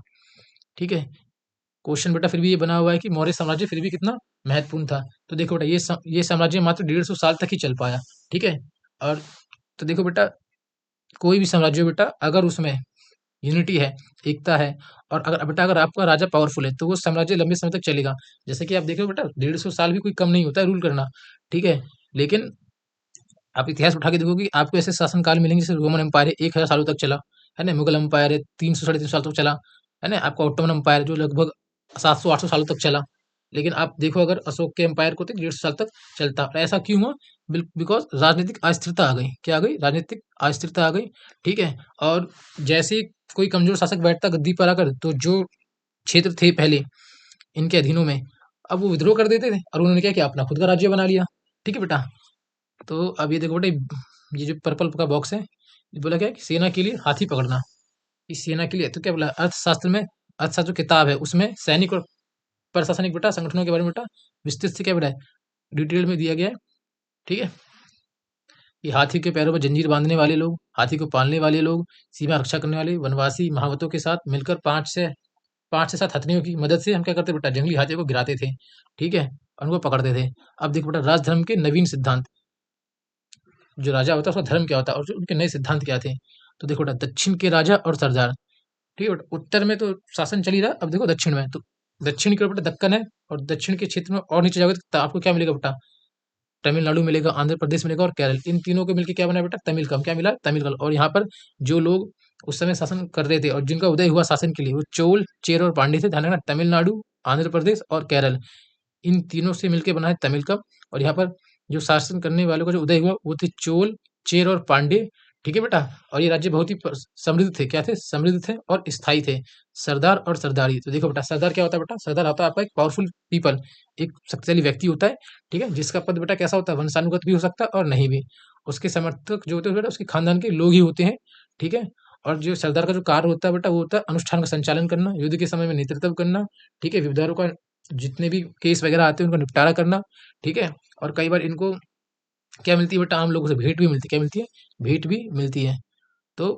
ठीक है? क्वेश्चन बेटा फिर भी ये बना हुआ है कि मौर्य साम्राज्य फिर भी कितना महत्वपूर्ण था। तो देखो बेटा ये साम्राज्य मात्र 150 साल तक ही चल पाया। ठीक है? और तो देखो बेटा कोई भी साम्राज्य हो बेटा अगर उसमें यूनिटी है, एकता है और अगर आपका राजा पावरफुल है, तो वो साम्राज्य लंबे समय तक चलेगा। जैसे कि आप देख रहे हो बेटा 150 साल भी कोई कम नहीं होता है रूल करना। ठीक है? लेकिन आप इतिहास उठा के देखोगे आपको ऐसे शासनकाल मिलेंगे जैसे रोमन एम्पायर है 1000 सालों तक चला, है ना? मुगल एम्पायर है 300 साढ़े 300 साल तक चला, है ना? आपका ऑटोमन एम्पायर जो लगभग 700-800 सालों तक चला। लेकिन आप देखो अगर अशोक के एम्पायर को तो 150 साल तक चलता। और ऐसा क्यों हुआ? बिकॉज़ राजनीतिक अस्थिरता आ गई। क्या आ गई? राजनीतिक अस्थिरता आ गई। ठीक है? और जैसे ही कोई कमज़ोर शासक बैठता गद्दी पर आकर, तो जो क्षेत्र थे पहले इनके अधीनों में, अब वो विद्रोह कर देते थे और उन्होंने क्या किया? अपना खुद का राज्य बना लिया। ठीक है बेटा? तो अब ये देखो बेटा ये जो पर्पल का बॉक्स है, ये बोला क्या है कि सेना के लिए हाथी पकड़ना। इस सेना के लिए तो क्या बोला अर्थशास्त्र जो किताब है उसमें सैनिक और प्रशासनिक बेटा संगठनों के बारे में बेटा विस्तृत से क्या बेटा डिटेल में दिया गया है। ठीक है? कि हाथी के पैरों में जंजीर बांधने वाले लोग, हाथी को पालने वाले लोग, सीमा रक्षा करने वाले वनवासी महावतों के साथ मिलकर 5 से 7 हथनियों की मदद से हम क्या करते बेटा जंगली हाथियों को गिराते थे। ठीक है? और उनको पकड़ते थे। अब देखो बेटा राजधर्म के नवीन सिद्धांत, जो राजा होता है उसका धर्म क्या होता है और जो उनके नए सिद्धांत क्या थे। तो देखो बेटा दक्षिण के राजा और सरदार। ठीक है बेटा? उत्तर में तो शासन चल ही रहा है, अब देखो दक्षिण में। तो दक्षिण की ओर बेटा दक्कन है और दक्षिण के क्षेत्र में और नीचे जाओगे तो आपको क्या मिलेगा बेटा? तमिलनाडु मिलेगा, आंध्र प्रदेश मिलेगा और केरल। इन तीनों को मिलके क्या बना बेटा? तमिलकम। क्या मिला? तमिलकम। और यहाँ पर जो लोग उस समय शासन कर रहे थे और जिनका उदय हुआ शासन के लिए, वो चोल, चेर और पांड्य थे। ध्यान रखना तमिलनाडु, आंध्र प्रदेश और केरल, इन तीनों से मिलके बना है तमिलकम। और यहाँ पर जो शासन करने वालों का जो उदय हुआ वो थे चोल, चेर और पांड्य। ठीक है बेटा? और ये राज्य बहुत ही समृद्ध थे। क्या थे? समृद्ध थे और स्थायी थे। सरदार और सरदारी। तो देखो बेटा सरदार क्या होता है बेटा? सरदार होता है आपका एक पावरफुल पीपल, एक शक्तिशाली व्यक्ति होता है। ठीक है? जिसका पद बेटा कैसा होता है? वंशानुगत भी हो सकता है और नहीं भी। उसके समर्थक जो होते हैं बेटा उसके खानदान के लोग ही होते हैं, ठीक है। और जो सरदार का जो कार्य होता है बेटा वो होता है अनुष्ठान का संचालन करना, युद्ध के समय में नेतृत्व करना, ठीक है, विविधारों का जितने भी केस वगैरह आते हैं उनका निपटारा करना, ठीक है। और कई बार इनको क्या मिलती है बेटा, आम लोगों से भेंट भी मिलती है, क्या मिलती है, भेंट भी मिलती है। तो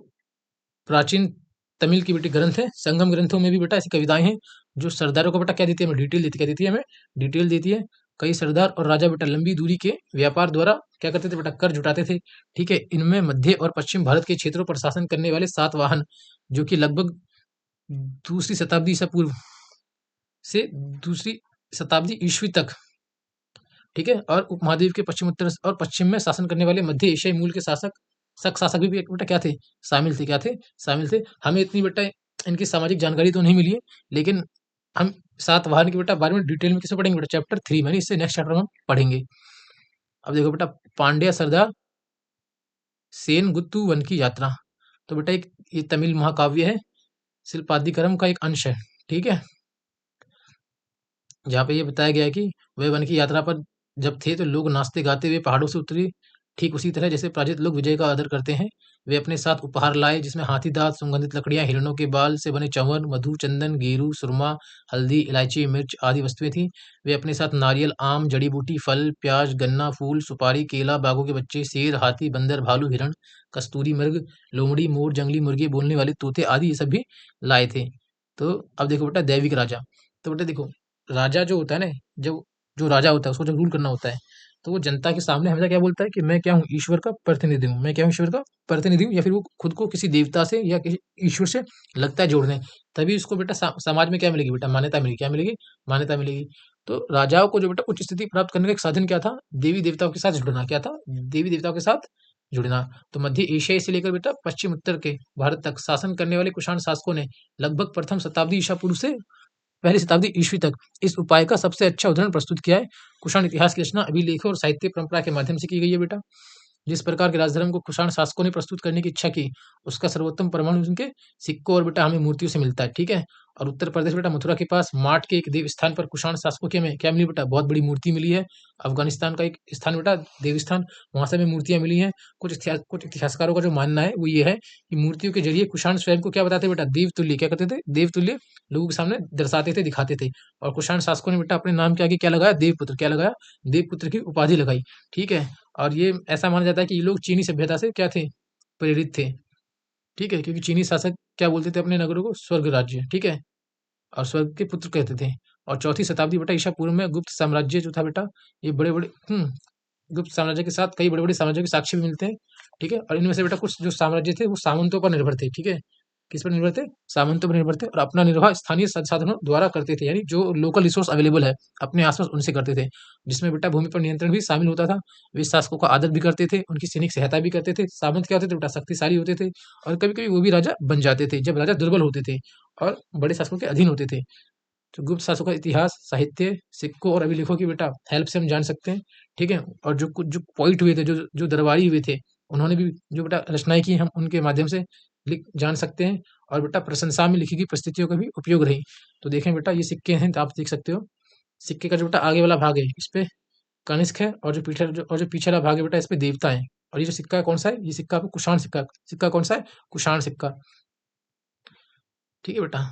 प्राचीन तमिल की बेटे ग्रंथ है, संगम ग्रंथों में भी बेटा ऐसी कविताएं हैं जो सरदारों को बेटा क्या देती है, हमें डिटेल देती, क्या देती है हमें, डिटेल देती है। कई सरदार और राजा बेटा लंबी दूरी के व्यापार द्वारा क्या करते थे बेटा, कर जुटाते थे, ठीक है। इनमें मध्य और पश्चिम भारत के क्षेत्रों पर शासन करने वाले सातवाहन, जो कि लगभग दूसरी शताब्दी ईसा पूर्व से दूसरी शताब्दी ईस्वी तक, ठीक है। और उपमहाद्वीप के पश्चिम उत्तर और पश्चिम में शासन करने वाले मध्य एशियाई मूल के शासक, शक शासक भी बेटा क्या थे, शामिल थे, क्या थे, शामिल थे। हमें इतनी बेटा इनकी सामाजिक जानकारी तो नहीं मिली है, लेकिन हम सातवाहन के बेटा बारे में डिटेल में किसे पढ़ेंगे बेटा, चैप्टर 3 में, इससे नेक्स्ट चैप्टर में हम पढ़ेंगे। अब देखो बेटा, पांड्या सरदार सेनगुत्तु वन की यात्रा। तो बेटा एक ये तमिल महाकाव्य है, शिल्पादिकरम का एक अंश है, ठीक है। जहाँ पे ये बताया गया है कि वे वन की यात्रा पर जब थे तो लोग नाचते गाते हुए पहाड़ों से उतरे, ठीक उसी तरह जैसे पराजित लोग विजय का आदर करते हैं। वे अपने साथ उपहार लाए जिसमें हाथी दांत, सुगंधित लकड़ियां, हिरणों के बाल से बने चंवर, मधु, चंदन, गेरू, सुरमा, हल्दी, इलायची, मिर्च आदि वस्तुएं थीं। वे अपने साथ नारियल, आम, जड़ी बूटी, फल, प्याज, गन्ना, फूल, सुपारी, केला, बाघों के बच्चे, शेर, हाथी, बंदर, भालू, हिरण, कस्तूरी मृग, लोमड़ी, मोर, जंगली मुर्गे, बोलने वाले तोते आदि ये सब भी लाए थे। तो अब देखो बेटा, दैविक राजा। तो बेटा देखो, राजा जो होता है ना, जो जो राजा होता है उसको जब रूल करना होता है तो वो जनता के सामने हमेशा क्या बोलता है कि मैं क्या हूँ, ईश्वर का प्रतिनिधि हूँ, मैं क्या हूँ, ईश्वर का प्रतिनिधि हूँ, या फिर वो खुद को किसी देवता से या किसी ईश्वर से लगता है जोड़ने, तभी उसको बेटा समाज में क्या मिलेगी बेटा, मान्यता मिलेगी, क्या मिलेगी, मान्यता मिलेगी। तो राजाओं को जो बेटा उच्च स्थिति प्राप्त करने का एक साधन क्या था, देवी देवताओं के साथ जुड़ना, क्या था, देवी देवताओं के साथ जुड़ना। तो मध्य एशिया से लेकर बेटा पश्चिम उत्तर के भारत तक शासन करने वाले कुषाण शासकों ने लगभग प्रथम शताब्दी ईसा पूर्व से पहली शताब्दी ईस्वी तक इस उपाय का सबसे अच्छा उदाहरण प्रस्तुत किया है। कुषाण इतिहास की रचना अभिलेखों और साहित्य परंपरा के माध्यम से की गई है बेटा। जिस प्रकार के राजधर्म को कुषाण शासकों ने प्रस्तुत करने की इच्छा की, उसका सर्वोत्तम प्रमाण उनके सिक्कों और बेटा हमें मूर्तियों से मिलता है, ठीक है। और उत्तर प्रदेश बेटा मथुरा के पास माट के एक देव स्थान पर कुषाण शासकों के में क्या मिली बेटा, बहुत बड़ी मूर्ति मिली है। अफगानिस्तान का एक स्थान बेटा देव स्थान, वहां से हमें मूर्तियां मिली हैं। कुछ इतिहासकारों का जो मानना है वो ये है कि मूर्तियों के जरिए कुषाण स्वयं को क्या बताते बेटा, देवतुल्य, क्या करते थे, देवतुल्य लोगों के सामने दर्शाते थे, दिखाते थे। और कुषाण शासकों ने बेटा अपने नाम के आगे क्या लगाया, देवपुत्र, क्या लगाया, देवपुत्र की उपाधि लगाई, ठीक है। और ये ऐसा माना जाता है कि ये लोग चीनी सभ्यता से क्या थे, प्रेरित थे, ठीक है, क्योंकि चीनी शासक क्या बोलते थे अपने नगरों को, स्वर्ग राज्य, ठीक है, और स्वर्ग के पुत्र कहते थे। और चौथी शताब्दी बेटा ईसा पूर्व में गुप्त साम्राज्य जो था बेटा, ये बड़े बड़े गुप्त साम्राज्य के साथ कई बड़े बड़े साम्राज्यों के साक्ष्य भी मिलते हैं, ठीक है। और इनमें से बेटा कुछ जो साम्राज्य थे वो सामंतों पर निर्भर थे, ठीक है, किस पर निर्भर थे, सामंतों पर निर्भर थे, और अपना निर्वाह स्थानीय संसाधनों द्वारा करते थे, यानी जो लोकल रिसोर्स अवेलेबल है अपने आसपास उनसे करते थे, जिसमें बेटा भूमि पर नियंत्रण भी शामिल होता था। वे शासकों का आदर भी करते थे, उनकी सैनिक सहायता भी करते थे। सामंत क्या होते थे बेटा, शक्तिशाली होते थे, और कभी कभी वो भी राजा बन जाते थे जब राजा दुर्बल होते थे और बड़े शासकों के अधीन होते थे। तो गुप्त शासकों का इतिहास, साहित्य, सिक्कों और अभिलेखों की बेटा हेल्प से हम जान सकते हैं, ठीक है। और जो कुछ जो पॉइंट हुए थे, जो जो दरबारी हुए थे, उन्होंने भी जो बेटा रचनाएं की, हम उनके माध्यम से लिख जान सकते हैं। और बेटा प्रशंसा में लिखी गई परिस्थितियों का भी उपयोग रही। तो देखें बेटा, ये सिक्के हैं, तो आप देख सकते हो सिक्के का जो बेटा आगे वाला भाग है इस पे कनिष्क है, और जो पीछे वाला भाग है बेटा इस पे देवता है। और ये जो सिक्का कौन सा है, ये सिक्का आपको कुषाण सिक्का, सिक्का कौन सा है, कुषाण सिक्का, ठीक है बेटा।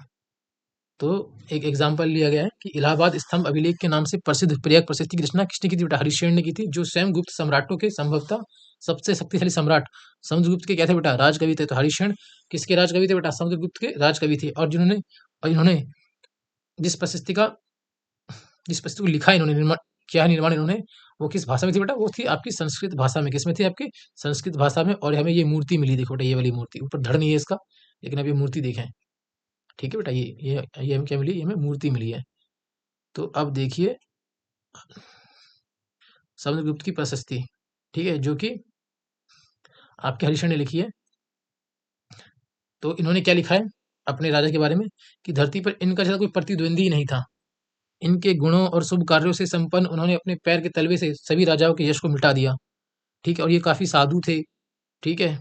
तो एक एग्जाम्पल लिया गया है कि इलाहाबाद स्तंभ अभिलेख के नाम से प्रसिद्ध प्रयाग प्रशस्ति की रचना किसने की थी बेटा, हरिशेन ने की थी, जो स्वयं गुप्त सम्राटों के संभवतः सबसे शक्तिशाली सम्राट समुद्रगुप्त के क्या थे बेटा, राजकवि थे। तो हरिशेन किसके राजकवि थे बेटा, समुद्रगुप्त के राजकवि थे। और इन्होंने जिस प्रशस्ति का जिस प्रशस्ति को लिखा इन्होंने, निर्माण किया है, निर्माण इन्होंने, वो किस भाषा में थी बेटा, वो थी आपकी संस्कृत भाषा में। किसमें थी, आपकी संस्कृत भाषा में। और हमें ये मूर्ति मिली, देखो बेटा ये वाली मूर्ति, ऊपर धड़ नहीं है इसका, लेकिन अब ये मूर्ति देखें, ठीक है बेटा, ये हमें क्या मिली, ये हमें मूर्ति मिली है। तो अब देखिए समुद्रगुप्त की प्रशस्ति, ठीक है, जो कि आपके हरिशरण ने लिखी है। तो इन्होंने क्या लिखा है अपने राजा के बारे में, कि धरती पर इनका जैसा कोई प्रतिद्वंदी ही नहीं था। इनके गुणों और शुभ कार्यों से संपन्न उन्होंने अपने पैर के तलवे से सभी राजाओं के यश को मिटा दिया, ठीक है। और ये काफी साधु थे, ठीक है।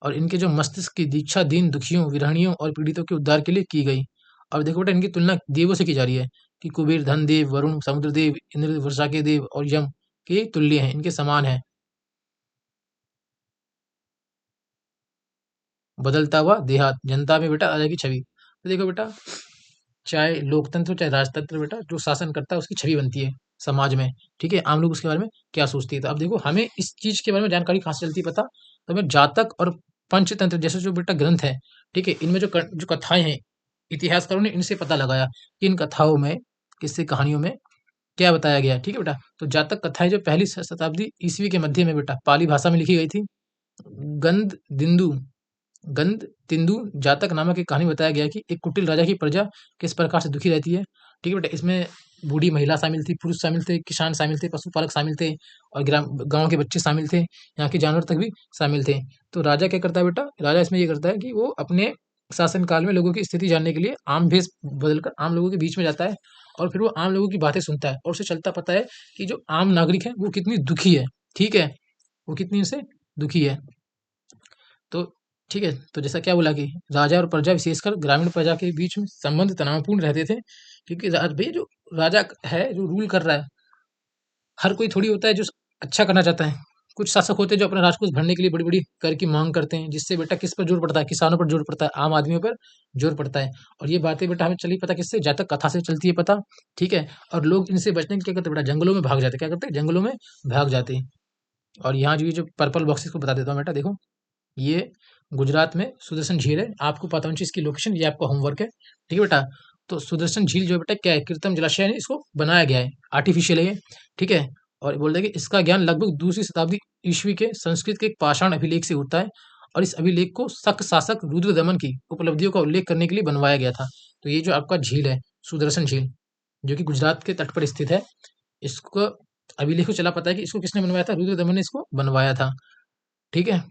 और इनके जो मस्तिष्क की दीक्षा दीन दुखियों, विरहणियों और पीड़ितों के उद्धार के लिए की गई। अब देखो बेटा, इनकी तुलना देवों से की जा रही है कि कुबेर धन देव, वरुण समुद्र देव, इंद्र वर्षा के देव और यम के तुल्य हैं, इनके समान है। बदलता हुआ देहात, जनता में बेटा राजा की छवि। तो देखो बेटा, चाहे लोकतंत्र हो चाहे राजतंत्र, बेटा जो शासन करता है उसकी छवि बनती है समाज में। ठीक है, आम लोग उसके बारे में क्या सोचते हैं। तो अब देखो, हमें इस चीज के बारे में जानकारी कहाँ से चलती है पता, तो हमें जातक और पंचतंत्र जैसे जो बेटा ग्रंथ है, ठीक है, इनमें जो कथाएं हैं, इतिहासकारों ने इनसे पता लगाया कि इन कथाओं में, किस्से कहानियों में क्या बताया गया है। ठीक है बेटा, तो जातक कथाएं जो पहली शताब्दी ईस्वी के मध्य में बेटा पाली भाषा में लिखी गई थी। गंध दिंदु गंध तिंदु जातक नामक एक कहानी बताया गया कि एक कुटिल राजा की प्रजा किस प्रकार से दुखी रहती है। ठीक है बेटा, इसमें बूढ़ी महिला शामिल थी, पुरुष शामिल थे, किसान शामिल थे, पशुपालक शामिल थे, और ग्राम गांव के बच्चे शामिल थे, यहाँ के जानवर तक भी शामिल थे। तो राजा क्या करता है बेटा, राजा इसमें ये करता है कि वो अपने शासन काल में लोगों की स्थिति जानने के लिए आम भेष बदलकर आम लोगों के बीच में जाता है, और फिर वो आम लोगों की बातें सुनता है, और उसे चलता पता है कि जो आम नागरिक है वो कितनी दुखी है। ठीक है, वो कितनी उनसे दुखी है। तो ठीक है, तो जैसा क्या बोला कि राजा और प्रजा, विशेषकर ग्रामीण प्रजा के बीच में संबंध तनावपूर्ण रहते थे, क्योंकि भैया जो राजा है, जो रूल कर रहा है, हर कोई थोड़ी होता है जो अच्छा करना चाहता है। कुछ शासक होते हैं जो अपना राजकोष भरने के लिए बड़ी बड़ी कर की मांग करते हैं, जिससे बेटा किस पर जोर पड़ता है, किसानों पर जोर पड़ता है, आम आदमियों पर जोर पड़ता है। और ये बातें बेटा हमें चली पता किससे, जातक कथा से चलती है पता। ठीक है, और लोग इनसे बचने के क्या करते हैं बेटा, जंगलों में भाग जाते हैं। क्या करते हैं, जंगलों में भाग जाते हैं। और यहाँ जो ये जो पर्पल बॉक्सेस को बता देता हूँ बेटा, देखो ये गुजरात में सुदर्शन झील है। आपको पता होनी चाहिए इसकी लोकेशन, ये आपका होमवर्क है। ठीक है बेटा, तो सुदर्शन झील जो है बेटा क्या है, कृत्रिम जलाशय है, इसको बनाया गया है, आर्टिफिशियल है ये। ठीक है, और बोल रहे हैं कि इसका ज्ञान लगभग दूसरी शताब्दी ईस्वी के संस्कृत के एक पाषाण अभिलेख से होता है, और इस अभिलेख को शक शासक रुद्रदमन की उपलब्धियों का उल्लेख करने के लिए बनवाया गया था। तो ये जो आपका झील है, सुदर्शन झील, जो कि गुजरात के तट पर स्थित है, इसको अभिलेख को चला पता है कि इसको किसने बनवाया था, रुद्रदमन ने इसको बनवाया था। ठीक है,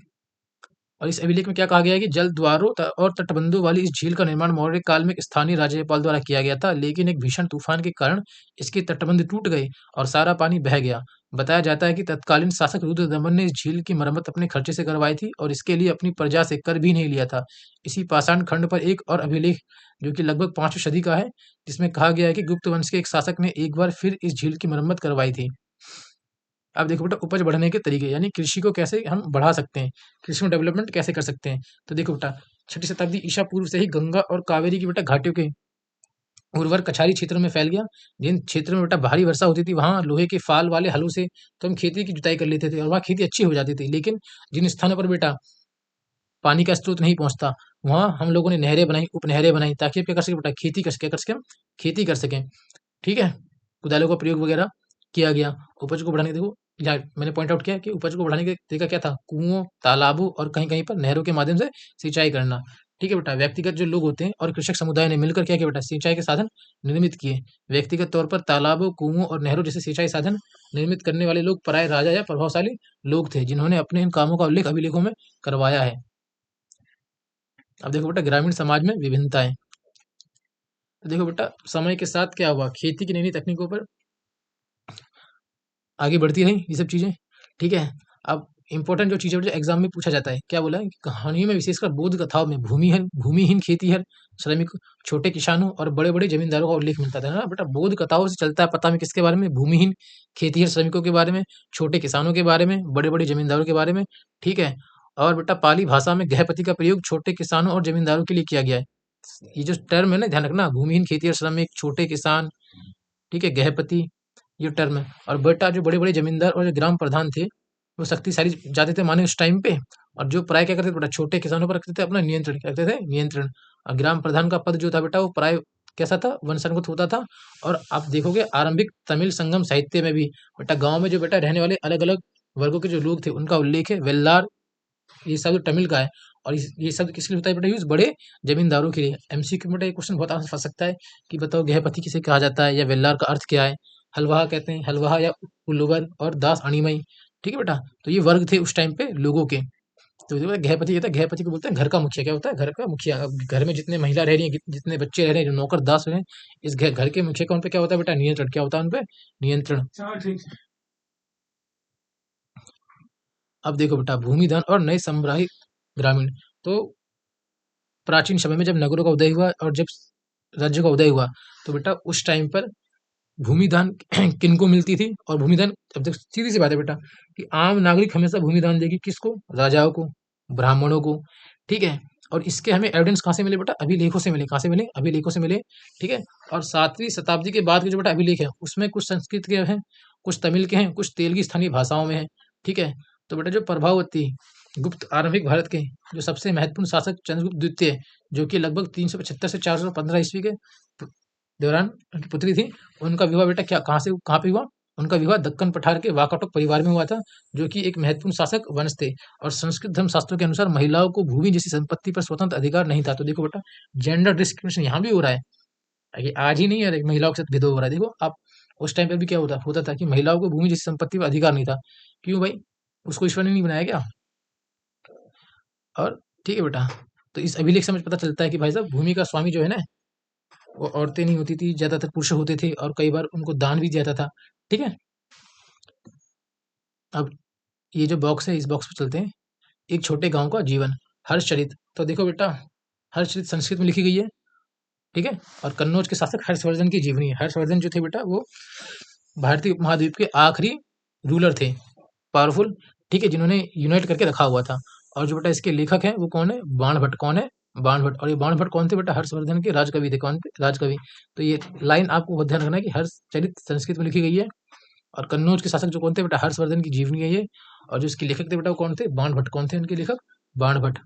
और इस अभिलेख में क्या कहा गया है कि जल द्वारों और तटबंधों वाली इस झील का निर्माण मौर्य काल में एक स्थानीय राज्यपाल द्वारा किया गया था, लेकिन एक भीषण तूफान के कारण इसके तटबंध टूट गए और सारा पानी बह गया। बताया जाता है कि तत्कालीन शासक रुद्रदमन ने इस झील की मरम्मत अपने खर्चे से करवाई थी, और इसके लिए अपनी प्रजा से कर भी नहीं लिया था। इसी पाषाण खंड पर एक और अभिलेख, जो कि लगभग 5वीं सदी का है, जिसमें कहा गया है कि गुप्त वंश के एक शासक ने एक बार फिर इस झील की मरम्मत करवाई थी। अब देखो बेटा, उपज बढ़ने के तरीके, यानी कृषि को कैसे हम बढ़ा सकते हैं, कृषि में डेवलपमेंट कैसे कर सकते हैं। तो देखो बेटा, 6ठी शताब्दी ईसा पूर्व से ही गंगा और कावेरी की बेटा घाटियों के उर्वर कछारी क्षेत्रों में फैल गया। जिन क्षेत्रों में बेटा भारी वर्षा होती थी, वहां लोहे के फाल वाले हलों से तो हम खेती की जुताई कर लेते थे, और वहाँ खेती अच्छी हो जाती थी। लेकिन जिन स्थानों पर बेटा पानी का स्रोत नहीं पहुंचता, वहां हम लोगों ने नहरें बनाई, उपनहरें बनाई, ताकि हम क्या कर सके बेटा, खेती कर सके, हम खेती कर सकें। ठीक है, कुदालों का प्रयोग वगैरह किया गया। उपज को बढ़ाने, देखो यहाँ मैंने पॉइंट आउट किया कि उपज को बढ़ाने का तरीका क्या था, कुओं, तालाबों और कहीं कहीं पर नहरों के माध्यम से सिंचाई करना। ठीक है बेटा, व्यक्तिगत जो लोग होते हैं और कृषक समुदाय ने मिलकर क्या किया बेटा, सिंचाई के साधन निर्मित किए। व्यक्तिगत तौर पर तालाबों, कुओं और नहरों जैसे सिंचाई साधन निर्मित करने वाले लोग प्राय राजा या प्रभावशाली लोग थे, जिन्होंने अपने इन कामों का उल्लेख अभिलेखों में करवाया है। अब देखो बेटा, ग्रामीण समाज में विभिन्नताएं। तो देखो बेटा, समय के साथ क्या हुआ, खेती की नई नई तकनीकों पर आगे बढ़ती रही ये सब चीज़ें। ठीक है, अब इंपॉर्टेंट जो चीज़ें जो एग्जाम में पूछा जाता है, क्या बोला है कि कहानियों में विशेषकर बोध कथाओं में भूमिहीन खेतीहर श्रमिक, छोटे किसानों और बड़े बड़े जमींदारों का उल्लेख मिलता था ना बेटा। बोध कथाओं से चलता है पता में किसके बारे में, भूमिहीन खेतीहर श्रमिकों के बारे में, छोटे किसानों के बारे में, बड़े बड़े जमींदारों के बारे में। ठीक है, और बेटा पाली भाषा में गृहपति का प्रयोग छोटे किसानों और जमींदारों के लिए किया गया है। ये जो टर्म है ना, ध्यान रखना, भूमिहीन खेतीहर श्रमिक, छोटे किसान, ठीक है, गृहपति, ये टर्म है। और बेटा जो बड़े-बड़े जमींदार और जो ग्राम प्रधान थे, वो शक्तिशाली ज़्यादा थे माने उस टाइम पे, और जो प्राय क्या करते थे बेटा, छोटे किसानों पर रखते थे अपना नियंत्रण, क्या रखते थे, नियंत्रण। और ग्राम प्रधान का पद जो था बेटा, वो प्राय कैसा था, वंशानुगत होता था। और आप देखोगे आरंभिक तमिल संगम साहित्य में भी बेटा गाँव में जो बेटा रहने वाले अलग-अलग वर्गों के जो लोग थे, उनका उल्लेख है। वेल्लार, ये शब्द तमिल का है, और ये शब्द किसके लिए होता है बेटा यूज, बड़े जमींदारों के लिए। एमसीक्यू में बेटा ये क्वेश्चन बहुत आसान फंस सकता है कि बताओ गृहपति किसे कहा जाता है, या वेल्लार का अर्थ क्या है। हलवाहा कहते हैं, हलवाहा या उल्लुवर, और दास अणिमई। ठीक है बेटा, तो ये वर्ग थे उस टाइम पे लोगों के। तो देखो गृहपति कहता है, गृहपति को बोलते हैं घर का मुखिया। क्या होता है, घर का मुखिया। अब घर में जितने महिला रह रही हैं, जितने बच्चे रह रहे हैं, जो नौकर दास रहे हैं, इस घर घर के मुखिया का उन पे क्या होता है बेटा, नियंत्रण। क्या होता है उन पे, नियंत्रण। अब देखो बेटा, भूमिधन और नए समृद्ध ग्रामीण। तो प्राचीन समय में जब नगरों का उदय हुआ और जब राज्य का उदय हुआ, तो बेटा उस टाइम पर भूमिदान किनको मिलती थी, और भूमिदान, अब देख सीधी सी बात है बेटा कि आम नागरिक हमेशा भूमिदान देगी, किसको, राजाओं को, ब्राह्मणों को। ठीक है, और इसके हमें एविडेंस कहाँ से मिले बेटा? अभिलेखों से मिले। कहाँ से मिले? अभिलेखों से मिले, ठीक है। और 7वीं शताब्दी के बाद के जो बेटा अभिलेख है उसमें कुछ संस्कृत के हैं, कुछ तमिल के हैं, कुछ तेलुगु स्थानीय भाषाओं में हैं, ठीक है। तो बेटा जो प्रभावती गुप्त आरंभिक भारत के जो सबसे महत्वपूर्ण शासक चंद्रगुप्त द्वितीय, जो कि लगभग 375 से 415 ईस्वी के दौरान उनकी पुत्री थी, उनका विवाह बेटा क्या कहाँ पे हुआ? उनका विवाह दक्कन पठार के वाकाटक परिवार में हुआ था, जो कि एक महत्वपूर्ण शासक वंश थे। और संस्कृत धर्म शास्त्रों के अनुसार महिलाओं को भूमि जैसी संपत्ति पर स्वतंत्र अधिकार नहीं था। तो देखो बेटा, जेंडर डिस्क्रिमिनेशन यहाँ भी हो रहा है। ये आज ही नहीं है, महिलाओं के साथ भेदभाव हो रहा है। देखो आप, उस टाइम पे भी क्या होता होता था कि महिलाओं को भूमि जैसी संपत्ति पर अधिकार नहीं था। क्यों भाई? उसको ईश्वर ने नहीं बनाया क्या? और ठीक है बेटा, तो इस अभिलेख से हमें पता चलता है कि भाई साहब, भूमि का स्वामी जो है ना, वो औरतें नहीं होती थी, ज्यादातर पुरुष होते थे, और कई बार उनको दान भी दिया जाता था। ठीक है। अब ये जो बॉक्स है, इस बॉक्स पे चलते हैं। एक छोटे गांव का जीवन, हर्षचरित। तो देखो बेटा, हर्षचरित संस्कृत में लिखी गई है, ठीक है। और कन्नौज के शासक हर्षवर्धन की जीवनी है। हर्षवर्धन जो थे बेटा, वो भारतीय उपमहाद्वीप के आखिरी रूलर थे, पावरफुल, ठीक है, जिन्होंने यूनाइट करके रखा हुआ था। और जो बेटा इसके लेखक हैं वो कौन है? बाणभट्ट। कौन है? बाणभट्ट। और ये बाणभट्ट कौन थे बेटा? हर्षवर्धन के राजकवि थे। कौन थे? राजकवि। तो ये लाइन आपको बहुत ध्यान रखना है कि हर्षचरित संस्कृत में लिखी गई है। और कन्नौज के शासक जो कौन थे बेटा? हर्षवर्धन की जीवनी है ये। और जो इसके लेखक थे बेटा, वो कौन थे? बाणभट्ट। कौन थे उनके लेखक? बाणभट्ट।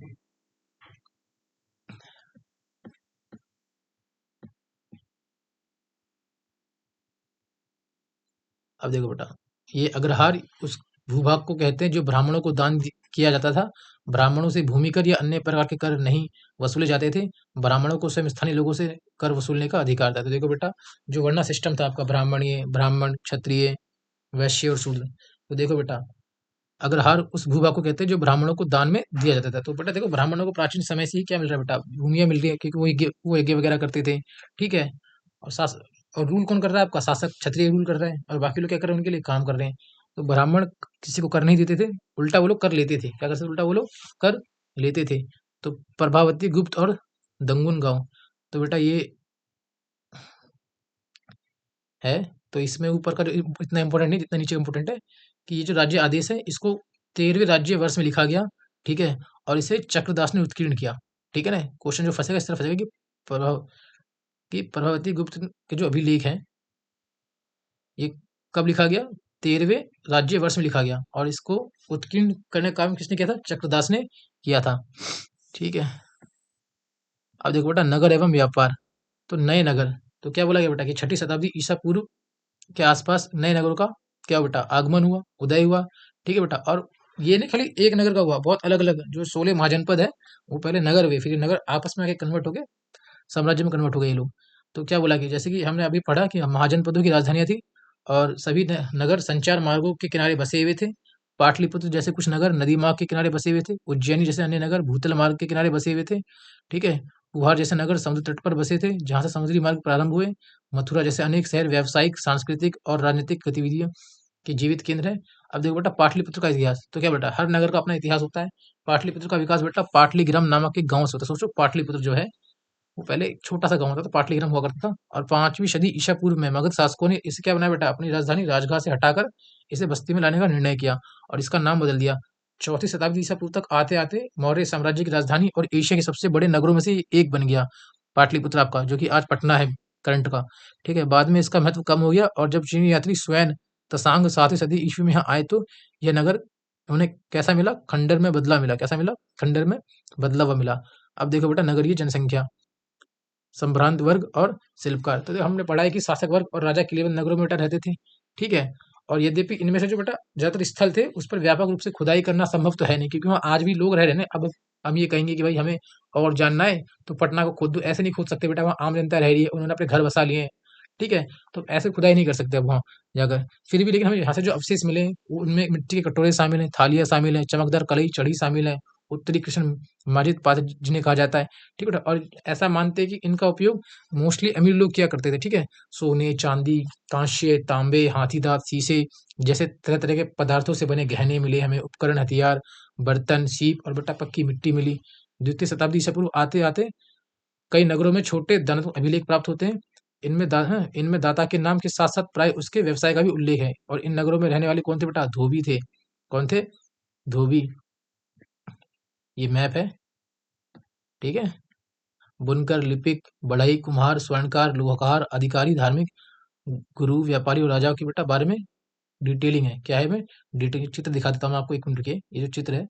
अब देखो बेटा, ये अग्रहार उस भूभाग को कहते हैं जो ब्राह्मणों को किया जाता था। ब्राह्मणों से भूमि कर या अन्य प्रकार के कर नहीं वसूले जाते थे। ब्राह्मणों को स्वयं स्थानीय लोगों से कर वसूलने का अधिकार था। तो देखो बेटा, जो वर्णा सिस्टम था आपका, ब्राह्मणीय, ब्राह्मण, क्षत्रिय, वैश्य और शूद्र। तो देखो बेटा, अग्रहार उस भूभाग को कहते हैं जो ब्राह्मणों को दान में दिया जाता था। तो बेटा देखो, ब्राह्मणों को प्राचीन समय से ही क्या मिल रहा है बेटा? भूमियां मिल रही है, क्योंकि वो यज्ञ वगैरह करते थे, ठीक है। और और रूल कौन कर रहा है आपका? शासक, क्षत्रिय रूल कर रहा है, और बाकी लोग क्या कर रहे हैं? उनके लिए काम कर रहे हैं। तो ब्राह्मण किसी को कर नहीं देते थे, उल्टा वो लोग कर लेते थे। क्या करते थे? उल्टा वो लोग कर लेते थे। तो प्रभावती, गुप्त और दंगुन गांव। तो बेटा ये है। तो इसमें ऊपर का जो इतना इंपॉर्टेंट नहीं जितना नीचे इंपॉर्टेंट है, कि ये जो राज्य आदेश है इसको 13वें राज्य वर्ष में लिखा गया, ठीक है। और इसे चक्रदास ने उत्कीर्ण किया, ठीक है ना। क्वेश्चन जो फंसेगा इस तरह फंसेगा कि प्रभाव कि प्रभावती गुप्त के जो अभिलेख हैं, ये कब लिखा गया? 13वें राज्य वर्ष में लिखा गया, और इसको उत्कीर्ण करने का काम किसने किया था? चक्रदास ने किया था, ठीक है। अब देखो बेटा, नगर एवं व्यापार। तो नए नगर, तो क्या बोला गया बेटा कि 6ठी शताब्दी ईसा पूर्व के आसपास नए नगरों का क्या बेटा? आगमन हुआ, उदय हुआ, ठीक है बेटा। और ये नहीं खाली एक नगर का हुआ, बहुत अलग अलग जो 16 महाजनपद है, वो पहले नगर हुए, फिर ये नगर आपस में आके कन्वर्ट हो गए, साम्राज्य में कन्वर्ट हो गए ये लोग। तो क्या बोला कि जैसे कि हमने अभी पढ़ा कि महाजनपदों की राजधानियां थी, और सभी नगर संचार मार्गों के किनारे बसे हुए थे। पाटलिपुत्र जैसे कुछ नगर नदी मार्ग के किनारे बसे हुए थे। उज्जैनी जैसे अन्य नगर भूतल मार्ग के किनारे बसे हुए थे, ठीक है। पुहार जैसे नगर समुद्र तट पर बसे थे, जहां से समुद्री मार्ग प्रारंभ हुए। मथुरा जैसे अनेक शहर व्यावसायिक, सांस्कृतिक और राजनीतिक गतिविधियों के जीवित केंद्र है। अब देखो बेटा, पाटलिपुत्र का इतिहास। तो क्या बेटा, हर नगर का अपना इतिहास होता है। पाटलिपुत्र का विकास बेटा पाटलिग्राम नामक एक गांव से होता है। सोचो, पाटलिपुत्र जो है वो पहले एक छोटा सा गांव था, तो पाटलिग्राम हुआ करता था। और 5वीं सदी ईसा पूर्व में मगध शासकों ने इसे क्या बनाया बेटा? अपनी राजधानी राजगृह से हटाकर इसे बस्ती में लाने का निर्णय किया, और इसका नाम बदल दिया। 4वीं शताब्दी ईसा पूर्व तक आते आते मौर्य साम्राज्य की राजधानी और एशिया के सबसे बड़े नगरों में से एक बन गया पाटलिपुत्र आपका, जो कि आज पटना है करंट का, ठीक है। बाद में इसका महत्व कम हो गया, और जब चीनी यात्री स्वयं तसांग 7वीं सदी ईस्वी में यहाँ आए, तो यह नगर उन्हें कैसा मिला? खंडर में बदला मिला। कैसा मिला? खंडर में बदला हुआ मिला। अब देखो बेटा, नगरीय जनसंख्या, संभ्रांत वर्ग और शिल्पकार। तो हमने पढ़ा है कि शासक वर्ग और राजा केवल नगरों में बेटा रहते थे, ठीक है। और यद्यपि इनमें से जो बेटा ज्यादातर स्थल थे उस पर व्यापक रूप से खुदाई करना संभव तो है नहीं, क्योंकि वहाँ आज भी लोग रह रहे हैं। अब हम ये कहेंगे कि भाई हमें और जानना है तो पटना को खोद दो, ऐसे नहीं खोद सकते बेटा। वहाँ आम जनता रह रही है, उन्होंने अपने घर बसा लिए हैं, ठीक है। तो ऐसे खुदाई नहीं कर सकते अब वहाँ जाकर। फिर भी लेकिन हमें यहाँ से जो अवशेष मिले, उनमें मिट्टी के कटोरे शामिल हैं, थालियां शामिल हैं, चमकदार कलई चढ़ी शामिल है, उत्तरी कृष्ण माजिद पात्र जिन्हें कहा जाता है, ठीक है बेटा। और ऐसा मानते हैं कि इनका उपयोग मोस्टली अमीर लोग किया करते थे, ठीक है। सोने, चांदी, कांस्य, तांबे, हाथी दांत, शीशे जैसे तरह तरह के पदार्थों से बने गहने मिले हमें, उपकरण, हथियार, बर्तन, सीप और बेटा पक्की मिट्टी मिली। द्वितीय शताब्दी ईसा पूर्व आते आते कई नगरों में छोटे दानात्मक अभिलेख प्राप्त होते हैं। इनमें दाता के नाम के साथ साथ प्राय उसके व्यवसाय का भी उल्लेख है। और इन नगरों में रहने वाले कौन थे बेटा? धोबी थे। कौन थे? धोबी। ये मैप है, ठीक है। बुनकर, लिपिक, बढ़ई, कुम्हार, स्वर्णकार, लोहाकार, अधिकारी, धार्मिक, गुरु, व्यापारी और राजाओं के बेटा बारे में डिटेलिंग है। क्या है? मैं डिटेल चित्र दिखा देता हूँ आपको, एक मिनट रुकिए। ये जो चित्र है,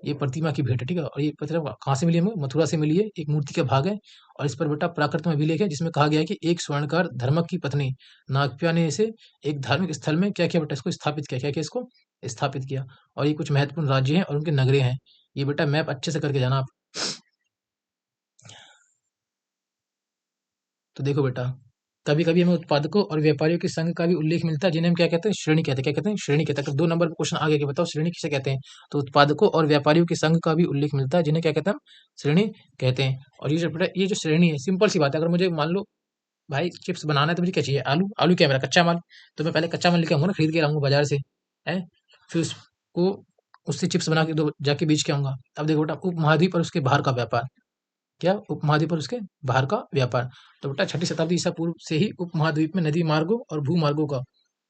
ये प्रतिमा की भेंट है, ठीक है। और ये पत्र कहाँ से मिली है? हमें मथुरा से मिली है। एक मूर्ति का भाग है और इस पर बेटा प्राकृत में अभिलेख है, जिसमें कहा गया है कि एक स्वर्णकार धर्मक की पत्नी नागप्या ने इसे एक धार्मिक स्थल में क्या किया बेटा, इसको स्थापित किया। क्या किया? इसको स्थापित किया। और ये कुछ महत्वपूर्ण राज्य हैं और उनके नगरे हैं। ये बेटा मैप अच्छे से करके जाना आप। तो देखो बेटा, कभी कभी हमें उत्पादकों और व्यापारियों के संघ का भी उल्लेख मिलता है, जिन्हें हम क्या कहते हैं? श्रेणी कहते हैं। क्या कहते हैं? श्रेणी कहते हैं। अगर 2 नंबर पर क्वेश्चन आ गया कि बताओ श्रेणी किसे कहते हैं, तो उत्पादकों और व्यापारियों के संघ का भी उल्लेख मिलता है, जिन्हें क्या कहते हैं? हम श्रेणी कहते हैं। और ये जो बेटा, ये जो श्रेणी है, सिंपल सी बात है। अगर मुझे मान लो भाई चिप्स बनाना है, तो मुझे क्या चाहिए? आलू। आलू क्या है? मेरा कच्चा माल। तो मैं पहले कच्चा माल लेके आऊंगा ना, खरीद के लाऊंगा बाजार से, है। फिर उसको, उससे चिप्स बना के दो जाके बेच के आऊंगा। अब देखो बेटा, उपमहाद्वीप और उसके बाहर का व्यापार। क्या? उपमहाद्वीप और उसके बाहर का व्यापार। तो बेटा 6ठी शताब्दी ईसा पूर्व से ही उपमहाद्वीप में नदी मार्गों और भूमार्गों का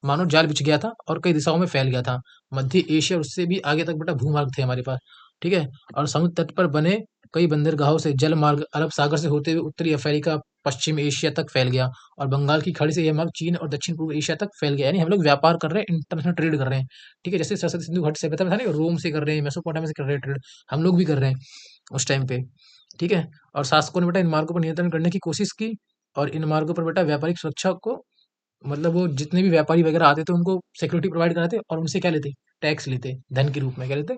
मानव जाल बिछ गया था और कई दिशाओं में फैल गया था। मध्य एशिया और उससे भी आगे तक बेटा भूमार्ग थे हमारे पास, ठीक है। और समुद्र तट पर बने कई बंदरगाहों से जल मार्ग अरब सागर से होते हुए उत्तरी अफ्रीका, पश्चिम एशिया तक फैल गया। और बंगाल की खाड़ी से यह मार्ग चीन और दक्षिण पूर्व एशिया तक फैल गया। यानी हम लोग व्यापार कर रहे हैं, इंटरनेशनल ट्रेड कर रहे हैं, ठीक है। जैसे सरस्वती सिंधु घाटी सभ्यता में था ना, रोम से कर रहे हैं, मेसोपोटामिया से कर रहे हैं ट्रेड, हम लोग भी कर रहे हैं उस टाइम पे, ठीक है। और शासकों ने बेटा इन मार्गों पर नियंत्रण करने की कोशिश की। और इन मार्गों पर बेटा व्यापारिक सुरक्षा को, मतलब वो जितने भी व्यापारी वगैरह आते थे उनको सिक्योरिटी प्रोवाइड कराते और उनसे क्या लेते? टैक्स लेते, धन के रूप में। क्या लेते?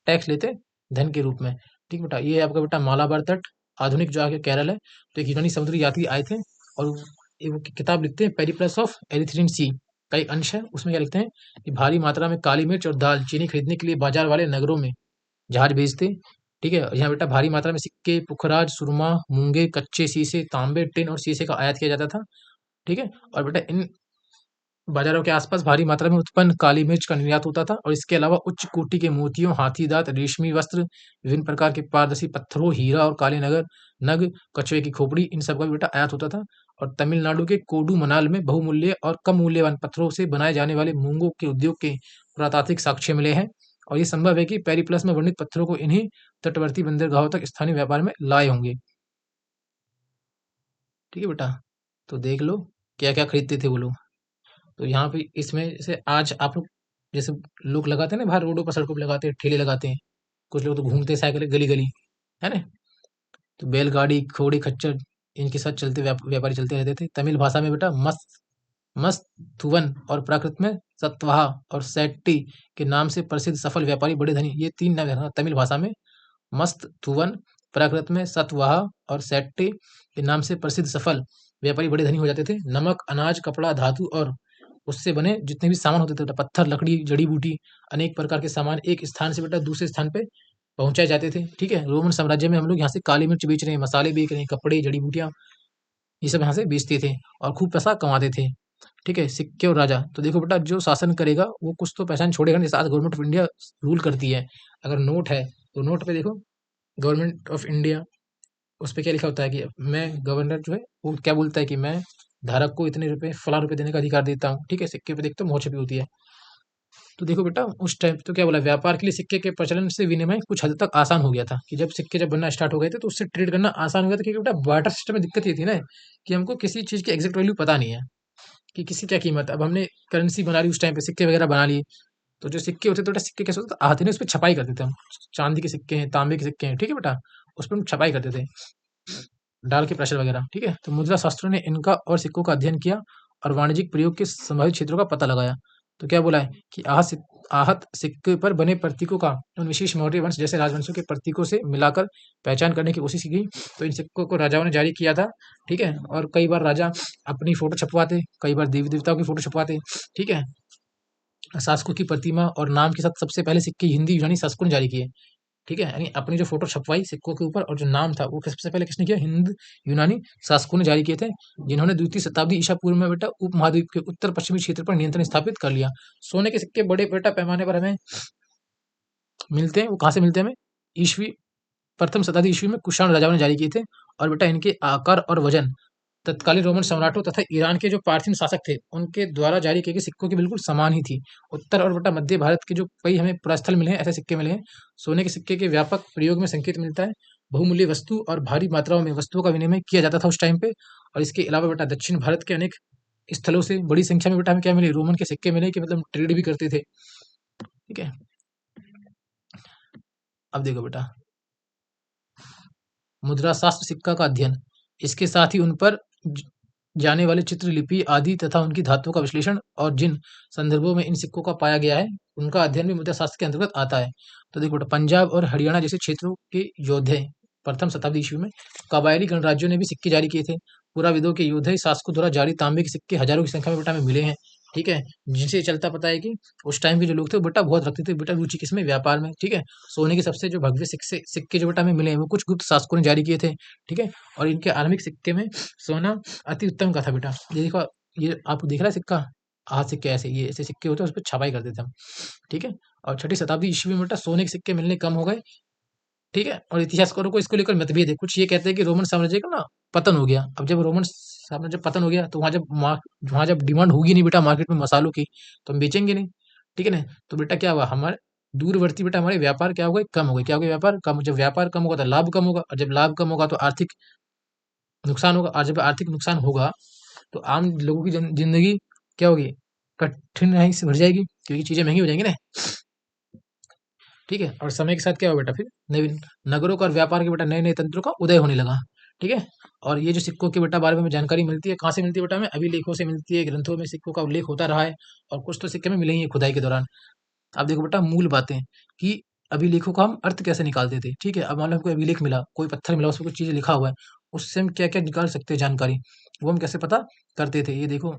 टैक्स लेते, धन के रूप में। ठीक बेटा, ये आपका बेटा मालाबार तट, आधुनिक जो आगे केरल है। तो एक यूनानी समुद्री यात्री आए थे और वो किताब लिखते हैं पेरिप्लस ऑफ एरिथ्रियन सी का एक अंश है। उसमें क्या लिखते हैं कि भारी मात्रा में काली मिर्च और दाल चीनी खरीदने के लिए बाजार वाले नगरों में जहाज भेजते, ठीक है। यहाँ बेटा भारी मात्रा में सिक्के, पुखराज, सुरमा, मूंगे, कच्चे शीशे, तांबे, टिन और शीशे का आयात किया जाता था, ठीक है। और बेटा इन बाजारों के आसपास भारी मात्रा में उत्पन्न काली मिर्च का निर्यात होता था। और इसके अलावा उच्च कोटि के मोतियों, हाथी दांत, रेशमी वस्त्र, विभिन्न प्रकार के पारदर्शी पत्थरों, हीरा और काले नगर नग, कछुए की खोपड़ी, इन सब का भी बेटा आयात होता था। और तमिलनाडु के कोडू मनाल में बहुमूल्य और कम मूल्यवान पत्थरों से बनाए जाने वाले मूंगों के उद्योग के पुरातात्विक साक्ष्य मिले हैं। और ये संभव है कि पेरिप्लस में वर्णित पत्थरों को इन्हीं तटवर्ती बंदरगाहों तक स्थानीय व्यापार में लाए होंगे, ठीक है बेटा। तो देख लो क्या क्या खरीदते थे वो लोग। तो यहाँ पे इसमें जैसे आज आप लोग, जैसे लोग लगाते हैं ना बाहर रोडों पर, सड़कों पर लगाते हैं, ठेले लगाते हैं, कुछ लोग तो घूमते हैं साइकिल गली गली, है ना। तो बैलगाड़ी, घोड़े, खच्चर, इनके साथ चलते व्यापारी चलते रहते थे। तमिल भाषा में बेटा मस्त मस्तुवन और प्राकृत में सत्वाहा और सेट्टी के नाम से प्रसिद्ध सफल व्यापारी बड़े धनी, ये 3 नाम है तमिल भाषा में। मस्तुवन, प्राकृत में सतवाहा और सेट्टी के नाम से प्रसिद्ध सफल व्यापारी बड़े धनी हो जाते थे। नमक, अनाज, कपड़ा, धातु और उससे बने जितने भी सामान होते थे बेटा, पत्थर, लकड़ी, जड़ी बूटी, अनेक प्रकार के सामान एक स्थान से बेटा दूसरे स्थान पे पहुंचाए जाते थे, ठीक है। रोमन साम्राज्य में हम लोग यहाँ से काली मिर्च बेच रहे हैं, मसाले बेच रहे हैं, कपड़े, जड़ी बूटियां, ये सब यहाँ से बेचते थे और खूब पैसा कमाते थे, ठीक है। सिक्के और राजा, तो देखो बेटा जो शासन करेगा वो कुछ तो पहचान छोड़ेगा नहीं। जैसे आज गवर्नमेंट ऑफ इंडिया रूल करती है, अगर नोट है तो नोट पे देखो गवर्नमेंट ऑफ इंडिया, उस पे क्या लिखा होता है कि मैं गवर्नर जो है वो क्या बोलता है कि मैं धारक को इतने रुपए, फलां रुपए देने का अधिकार देता हूँ, ठीक है। सिक्के पे देखते हो मोहर छपी होती है। तो देखो बेटा उस टाइम तो क्या बोला, व्यापार के लिए सिक्के के प्रचलन से विनिमय कुछ हद तक आसान हो गया था। कि जब सिक्के जब बनना स्टार्ट हो गए थे तो उससे ट्रेड करना आसान हो गया था, क्योंकि बेटा बार्टर सिस्टम में दिक्कत ये थी ना कि हमको किसी चीज़ की एग्जैक्ट वैल्यू पता नहीं है कि किसी क्या कीमत है। अब हमने करेंसी बना ली, उस टाइम पे सिक्के वगैरह बना लिए, तो जो सिक्के होते थे बेटा, सिक्के कैसे होते थे, हाथ ने उस पर छपाई करते थे हम। चांदी के सिक्के हैं, तांबे के सिक्के हैं, ठीक है बेटा, उस पर हम छपाई करते थे डाल के प्रेशर वगैरह, ठीक है। तो मुद्रा शास्त्रों ने इनका और सिक्कों का अध्ययन किया और वाणिज्यिक प्रयोग के संभावित क्षेत्रों का पता लगाया। तो क्या बोला है कि आहत सिक्के पर बने प्रतीकों का उन विशेष मौर्य वंश जैसे राजवंशों के प्रतीकों से मिलाकर पहचान करने की कोशिश की। तो इन सिक्कों को राजाओं ने जारी किया था, ठीक है। और कई बार राजा अपनी फोटो छपवाते, कई बार देवी देवताओं की फोटो छपवाते, ठीक है। शासकों की प्रतिमा और नाम के साथ सबसे पहले सिक्के हिंदी यूनानी शासकों ने जारी किए, ठीक है। यानी अपनी जो फोटो छपवाई सिक्कों के ऊपर और जो नाम था वो सबसे पहले किसने किया? हिंद यूनानी शासकों ने जारी किए थे, जिन्होंने 2वीं शताब्दी ईसा पूर्व में बेटा उपमहाद्वीप के उत्तर पश्चिमी क्षेत्र पर नियंत्रण स्थापित कर लिया। सोने के सिक्के बड़े बेटा पैमाने पर हमें मिलते हैं। वो कहाँ से मिलते हैं हमें? ईसवी प्रथम शताब्दी ईस्वी में कुषाण राजाओं ने जारी किए थे। और बेटा इनके आकार और वजन तत्कालीन रोमन सम्राटों तथा ईरान के जो पार्थियन शासक थे उनके द्वारा जारी किए गए सिक्कों के बिल्कुल समान ही थी। उत्तर और बेटा मध्य भारत के जो कई हमें पुरास्थल मिले हैं, ऐसे सिक्के मिले हैं। सोने के सिक्के के व्यापक प्रयोग में संकेत मिलता है बहुमूल्य वस्तु और भारी मात्राओं में वस्तुओं का विनिमय किया जाता था उस टाइम पे। और इसके अलावा बेटा दक्षिण भारत के अनेक स्थलों से बड़ी संख्या में बेटा हमें क्या मिले, रोमन के सिक्के मिले कि मतलब ट्रेड भी करते थे। ठीक है, अब देखो बेटा मुद्रा शास्त्र सिक्का का अध्ययन, इसके साथ ही उन पर जाने वाले चित्र, लिपि आदि तथा उनकी धातुओं का विश्लेषण और जिन संदर्भों में इन सिक्कों का पाया गया है उनका अध्ययन भी मुद्रा शास्त्र के अंतर्गत आता है। तो देखो बेटा पंजाब और हरियाणा जैसे क्षेत्रों के योद्धे प्रथम शताब्दी ईस्वी में कबायली गणराज्यों ने भी सिक्के जारी किए थे। पुराविदों के योद्धे शासकों द्वारा जारी तांबे के सिक्के हजारों की संख्या में बेटा में मिले हैं। ठीक है, जिनसे चलता पता है कि उस टाइम के जो लोग थे वो बेटा बहुत रखते थे बेटा रुचि किसमें, व्यापार में। ठीक है, सोने के सबसे जो भव्य सिक्के सिक्के जो बेटा में मिले हैं वो कुछ गुप्त शासकों ने जारी किए थे। ठीक है, और इनके आरंभिक सिक्के में सोना अति उत्तम का था बेटा। ये देखो, ये आपको दिख रहा है सिक्का, हाथ सिक्के ऐसे, ये ऐसे सिक्के होते हैं, उस पर छपाई करते थे हम। ठीक है, और छठी शताब्दी ईस्वी में बेटा सोने के सिक्के मिलने कम हो गए। ठीक है, और इतिहासकारों को इसको लेकर मतभेद है। कुछ ये कहते हैं कि रोमन साम्राज्य का ना पतन हो गया। अब जब रोमन साम्राज्य पतन हो गया तो वहाँ जब डिमांड होगी नहीं बेटा मार्केट में मसालों की, तो हम बेचेंगे नहीं। ठीक है ना, तो बेटा क्या हुआ, हमारे दूरवर्ती बेटा हमारे व्यापार क्या हो गए, कम हो गए। क्या हो गए, व्यापार कम। जब व्यापार कम होगा तो लाभ कम होगा, और जब लाभ कम होगा तो आर्थिक नुकसान होगा, और जब आर्थिक नुकसान होगा तो आम लोगों की जिंदगी क्या होगी, कठिनाई से भर जाएगी, क्योंकि चीजें महंगी हो जाएंगी ना। ठीक है, और समय के साथ क्या हुआ बेटा, फिर नवीन नगरों का और व्यापार के बेटा नए नए तंत्रों का उदय होने लगा। ठीक है, और ये जो सिक्कों के बेटा बारे में जानकारी मिलती है, कहाँ से मिलती है बेटा, हमें अभिलेखों से मिलती है, ग्रंथों में सिक्कों का उल्लेख होता रहा है, और कुछ तो सिक्के में मिले ही है खुदाई के दौरान। अब देखो बेटा मूल बातें कि अभिलेखों का हम अर्थ कैसे निकालते थे। ठीक है, अब मान लो कोई अभिलेख मिला, कोई पत्थर मिला, उसमें कुछ चीजें लिखा हुआ है, उससे हम क्या क्या निकाल सकते हैं जानकारी, वो हम कैसे पता करते थे। ये देखो,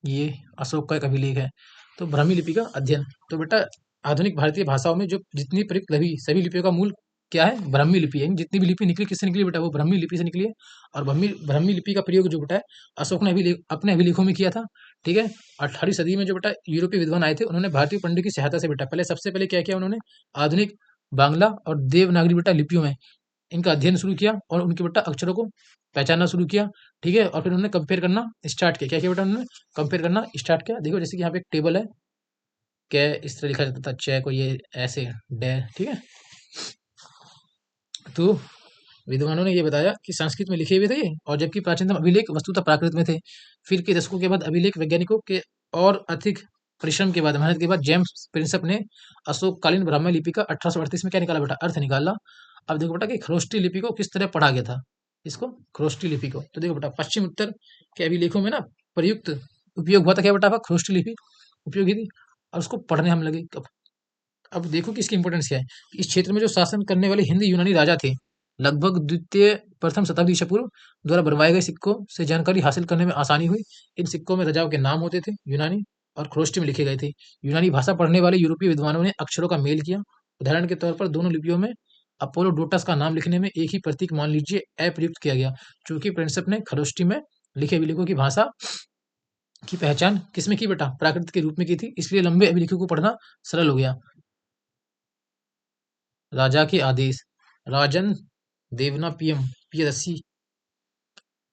ये अशोक का एक अभिलेख है। तो ब्राह्मी लिपि का अध्ययन, तो बेटा आधुनिक भारतीय भाषाओं में जो जितनी प्रयुक्त सभी लिपियों का मूल क्या है, ब्राह्मी लिपि है। जितनी भी लिपि निकली किससे निकली बेटा, वो ब्राह्मी लिपि से निकली है। और ब्राह्मी ब्राह्मी लिपि का प्रयोग जो बेटा है अशोक ने अपने अभिलेखों में किया था। ठीक है, 18वीं सदी में जो बेटा यूरोपीय विद्वान आए थे, उन्होंने भारतीय पंडित की सहायता से बेटा सबसे पहले क्या किया, उन्होंने आधुनिक बांग्ला और देवनागरी बेटा लिपियों में इनका अध्ययन शुरू किया और उनके बेटा अक्षरों को पहचानना शुरू किया। ठीक है, और फिर उन्होंने कंपेयर करना स्टार्ट किया। क्या किया बेटा, उन्होंने कंपेयर करना स्टार्ट किया। देखो जैसे कि यहाँ पे एक टेबल है, क्या इस तरह लिखा जाता था, चय को ये ऐसे डे। ठीक है, तो विद्वानों ने ये बताया कि संस्कृत में लिखे हुए थे ये, और जबकि प्राचीनतम अभिलेख वस्तुतः प्राकृत में थे। फिर के दशकों के बाद अभिलेख वैज्ञानिकों के और अधिक परिश्रम के बाद, मेहनत के बाद, जेम्स प्रिंसप ने अशोककालीन ब्राह्मी लिपि का 1838 में क्या निकाला बेटा, अर्थ निकाला। अब देखो बेटा कि खरोष्टी लिपि को किस तरह पढ़ा गया था, इसको खरोष्टी लिपि को। तो देखो बेटा पश्चिम उत्तर के अभिलेखों में ना प्रयुक्त उपयोग हुआ था क्या बेटा, खरोष्टी लिपि उपयोगी थी, और उसको पढ़ने हम लगे। अब देखो कि इसकी इंपॉर्टेंस क्या है। इस क्षेत्र में जो शासन करने वाले हिंदी यूनानी राजा थे, लगभग द्वितीय प्रथम शताब्दी ईसा पूर्व द्वारा बनवाए गए सिक्कों से जानकारी हासिल करने में आसानी हुई। इन सिक्कों में राजाओं के नाम होते थे, यूनानी और खरोष्टी में लिखे गए थे। यूनानी भाषा पढ़ने वाले यूरोपीय विद्वानों ने अक्षरों का मेल किया। उदाहरण के तौर पर दोनों लिपियों में अपोलोडोटस का नाम लिखने में एक ही प्रतीक मान लीजिए ए प्रयुक्त किया गया, चूंकि प्रिंसप ने खरोष्टी में लिखे अभिलेखों की भाषा की पहचान किसमें की बेटा, प्राकृत के रूप में की थी, इसलिए लंबे अभिलेखों को पढ़ना सरल हो गया। राजा के आदेश, राजन देवना पीएम पियदस्सी।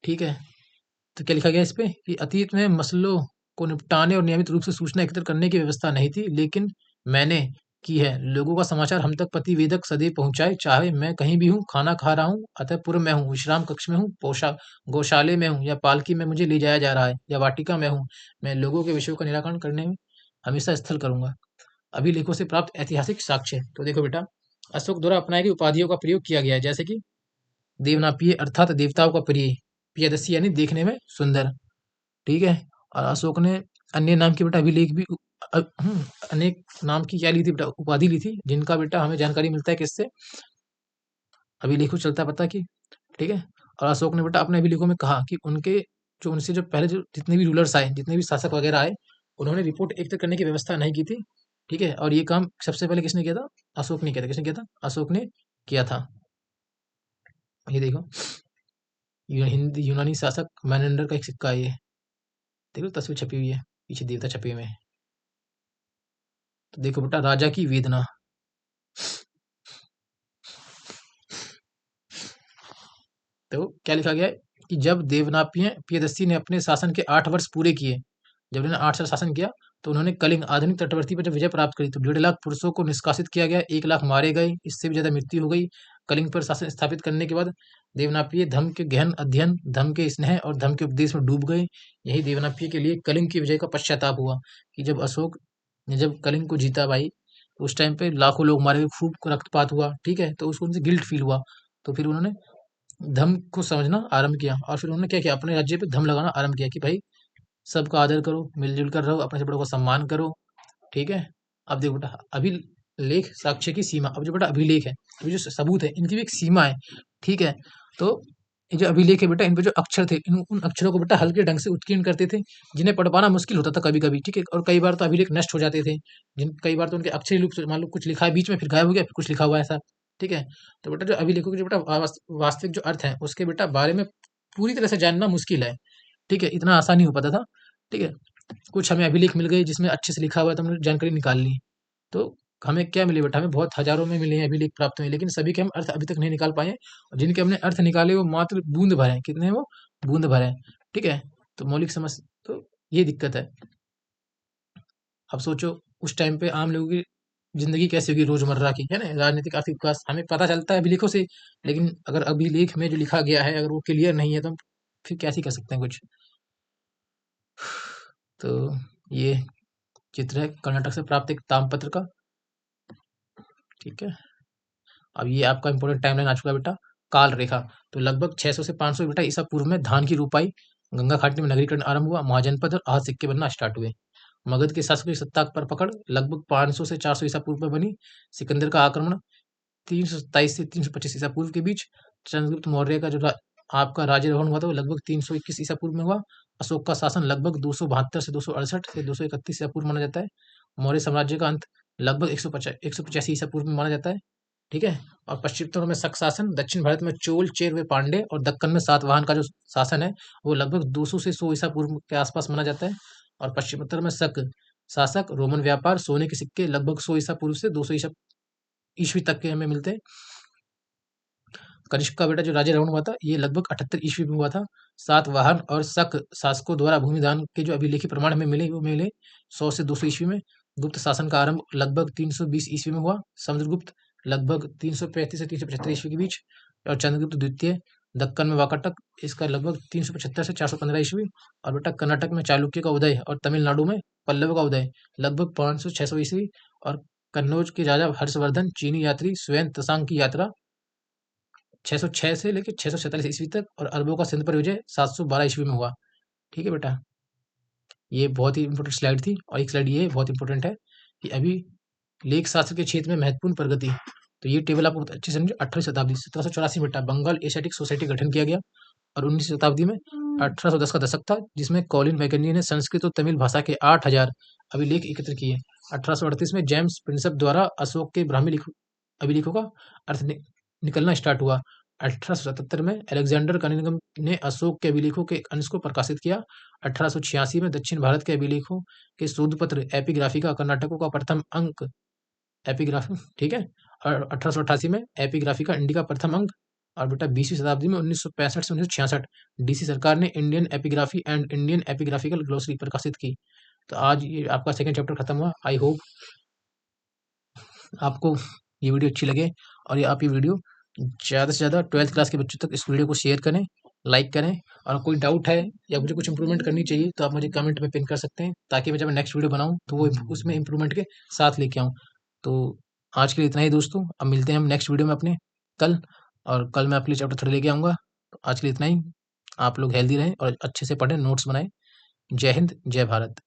ठीक है, तो क्या लिखा गया इस पे कि अतीत में मसलों को निपटाने और नियमित रूप से सूचना एकत्र करने की व्यवस्था नहीं थी, लेकिन मैंने की है। लोगों का समाचार हम तक प्रतिवेदक सदैव पहुंचाए, चाहे मैं कहीं भी हूँ, खाना खा रहा हूँ, अतःपुर में हूँ, विश्राम कक्ष में हूँ, पोशाक गौशाले में हूँ, या पालकी में मुझे ले जाया जा रहा है, या वाटिका में हूँ, मैं लोगों के विषयों का निराकरण करने में हमेशा स्थल करूंगा। अभिलेखों से प्राप्त ऐतिहासिक साक्ष्य, तो देखो बेटा अशोक द्वारा अपनाई गई उपाधियों का प्रयोग किया गया है, जैसे कि देवनापिय अर्थात देवताओं का प्रिय, पियदस्सी यानी देखने में सुंदर। ठीक है, और अशोक ने अन्य नाम के बेटा अभिलेख भी अनेक नाम की क्या ली थी बेटा, उपाधि ली थी, जिनका बेटा हमें जानकारी मिलता है किससे, अभिलेखों चलता पता की। ठीक है, और अशोक ने बेटा अपने अभिलेखों में कहा कि उनके जो उनसे जो पहले जो जितने भी रूलर्स आए, जितने भी शासक वगैरह आए, उन्होंने रिपोर्ट एकत्र करने की व्यवस्था नहीं की थी। ठीक है, और ये काम सबसे पहले किसने किया था, अशोक ने किया था। किसने किया था, अशोक ने किया था। ये देखो हिंदी यूनानी शासक मैनेंडर का एक सिक्का है ये, देखो तस्वीर छपी हुई है, पीछे देवता छपे हुए हैं। तो देखो बेटा राजा की वेदना, तो क्या लिखा गया है कि जब देवनापिय प्रियदर्शी ने अपने शासन के 8 वर्ष पूरे किए, जब उन्होंने 8 साल शासन किया, तो उन्होंने कलिंग आधुनिक तटवर्ती पर जब विजय प्राप्त करी, तो 1.5 लाख पुरुषों को निष्कासित किया गया, 1 लाख मारे गए, इससे भी ज्यादा मृत्यु हो गई। कलिंग पर शासन स्थापित करने के बाद देवनापिय धर्म के गहन अध्ययन, धर्म के स्नेह और धर्म के उपदेश में डूब गए। यही देवनापिय के लिए कलिंग की विजय का पश्चाताप हुआ कि जब अशोक ने जब कलिंग को जीता भाई, तो उस टाइम पे लाखों लोग मारे गए, खूब रक्तपात हुआ, ठीक है? तो उसको उनसे गिल्ट फील हुआ। तो फिर उन्होंने धर्म को समझना आरंभ किया और फिर उन्होंने क्या किया, अपने राज्य पे धर्म लगाना आरंभ किया कि भाई सबका आदर करो, मिलजुल कर रहो, अपने से बड़ों का सम्मान करो, ठीक है? अब देखो बेटा, अभिलेख साक्ष्य की सीमा। अब जो बेटा अभिलेख है, ये जो सबूत है, इनकी भी एक सीमा है, ठीक है? तो ये जो अभिलेख है बेटा, इन पे जो अक्षर थे, उन अक्षरों को बेटा हल्के ढंग से उत्कीर्ण करते थे, जिन्हें पढ़ पाना मुश्किल होता था कभी-कभी, ठीक है? और कई बार तो अभिलेख नष्ट हो जाते थे, जिन कई बार तो उनके अक्षर ही लुप्त, मान लो कुछ लिखा है बीच में फिर गायब हो गया, फिर कुछ लिखा हुआ है ऐसा, ठीक है? तो बेटा जो अभिलेखों के जो बेटा वास्तविक जो अर्थ है, उसके बेटा बारे में पूरी तरह से जानना मुश्किल है, ठीक है? इतना आसान नहीं हो पाता था, ठीक है? कुछ हमें अभिलेख मिल गए जिसमें अच्छे से लिखा हुआ है, तो हमने जानकारी निकाल ली। तो हमें क्या मिले बेटा, हमें बहुत हजारों में मिले हैं, अभिलेख प्राप्त हुए, लेकिन सभी के हम अर्थ अभी तक नहीं निकाल पाए हैं, और जिनके हमने अर्थ निकाले वो मात्र बूंद भर हैं। कितने हैं वो? बूंद भर हैं, ठीक है? तो मौलिक समझ, तो ये दिक्कत है। अब सोचो उस टाइम पे आम लोगों की जिंदगी कैसी होगी रोजमर्रा की, है ना? राजनीतिक आर्थिक विकास हमें पता चलता है अभिलेखों से, लेकिन अगर अभिलेख में जो लिखा गया है अगर वो क्लियर नहीं है तो हम फिर कैसे कर सकते हैं कुछ। तो ये चित्र है कर्नाटक से प्राप्त एक तामपत्र का, ठीक है? अब ये आपका इंपॉर्टेंट टाइमलाइन आ चुका है बेटा, काल रेखा। तो लगभग 600 से 500 बेटा ईसा पूर्व में धान की रोपाई, गंगा घाटी में नगरीकरण आरंभ हुआ, महाजनपद और आज सिक्के बनना स्टार्ट हुए। मगध के शासकों की सत्ता पर पकड़ लगभग 500 से 400 ईसा पूर्व में बनी। सिकंदर का आक्रमण 327 से 325 ईसा पूर्व के बीच। चंद्रगुप्त मौर्य का जो आपका राज्यारोहण हुआ था वो लगभग 321 ईसा पूर्व में हुआ। अशोक का शासन लगभग 272 से 268 से 231 ईसा पूर्व माना जाता है। मौर्य साम्राज्य का अंत लगभग 185 ईसा पूर्व में माना जाता है, ठीक है? और पश्चिमोत्तर में शक शासन, दक्षिण भारत में चोल, चेर व पांडे और दक्कन में सातवाहन का जो शासन है वो लगभग 200 से 100 ईसा पूर्व के आसपास माना जाता है। और पश्चिमोत्तर में शक शासक, रोमन व्यापार, सोने के सिक्के लगभग 100 ईसा पूर्व से 200 ईसा ईस्वी तक के हमें मिलते हैं। कनिष्क का बेटा जो राज्यारोहण हुआ था ये लगभग 78 ईस्वी में हुआ था। सातवाहन और शक शासकों द्वारा भूमि दान के जो अभिलेखी प्रमाण हमें मिले वो मिले 100 से 200 ईस्वी में। गुप्त शासन का आरंभ लगभग 320 ईस्वी में हुआ। समुद्रगुप्त लगभग 335 से 375 ईस्वी के बीच। और चंद्रगुप्त द्वितीय दक्कन में वाकाटक, इसका लगभग 375 से 415 ईस्वी। और बेटा कर्नाटक में चालुक्य का उदय और तमिलनाडु में पल्लव का उदय लगभग 500-600 ईस्वी। और कन्नौज के राजा हर्षवर्धन चीनी यात्री स्वयं त्सांग की यात्रा 606 से लेकर 647 ईस्वी तक। और अरबों का सिंध पर विजय 712 ईस्वी में हुआ, ठीक है बेटा? ये बहुत ही इंपॉर्टेंट स्लाइड थी। और एक स्लाइड ये बहुत इंपॉर्टेंट है कि अभी लेख शास्त्र के क्षेत्र में महत्वपूर्ण प्रगति। तो ये टेबल आपको बहुत अच्छे से समझे। 18वीं शताब्दी 1784 में बेटा बंगाल एशियाटिक सोसाइटी का गठन किया गया। और 19वीं शताब्दी में 1810 का दशक था जिसमें कॉलिन मैकेंजी ने संस्कृत और तमिल भाषा के 8000 अभिलेख एकत्र किए। 1838 में जेम्स प्रिंसप द्वारा अशोक के ब्राह्मी अभिलेखों का अर्थ निकलना स्टार्ट हुआ। 1877 में अलेक्जेंडर कनिंघम ने अशोक के अभिलेखों के एक अंश को प्रकाशित किया। 1886 में दक्षिण भारत के अभिलेखों के शोधपत्र एपिग्राफिका कर्नाटकों का प्रथम अंक एपिग्राफी, ठीक है? और 1888 में एपिग्राफिका इंडिका प्रथम अंक। और बेटा 20वीं शताब्दी में 1965 से 1966 डीसी सरकार ने Indian epigraphy and Indian epigraphical glossary प्रकाशित की। तो आज ये आपका सेकंड चैप्टर खत्म हुआ। आई होप आपको ये वीडियो अच्छी लगे और आप ये वीडियो ज़्यादा से ज़्यादा 12th क्लास के बच्चों तक इस वीडियो को शेयर करें, लाइक करें। और कोई डाउट है या मुझे कुछ इंप्रूवमेंट करनी चाहिए तो आप मुझे कमेंट में पिन कर सकते हैं, ताकि मैं जब नेक्स्ट वीडियो बनाऊं तो वो उसमें इंप्रूवमेंट के साथ लेके आऊँ। तो आज के लिए इतना ही दोस्तों, अब मिलते हैं हम नेक्स्ट वीडियो में अपने कल। और कल मैं आपके लिए चैप्टर 3 लेके आऊँगा। तो आज के लिए इतना ही। आप लोग हेल्दी रहें और अच्छे से पढ़ें, नोट्स बनाएं। जय हिंद, जय भारत।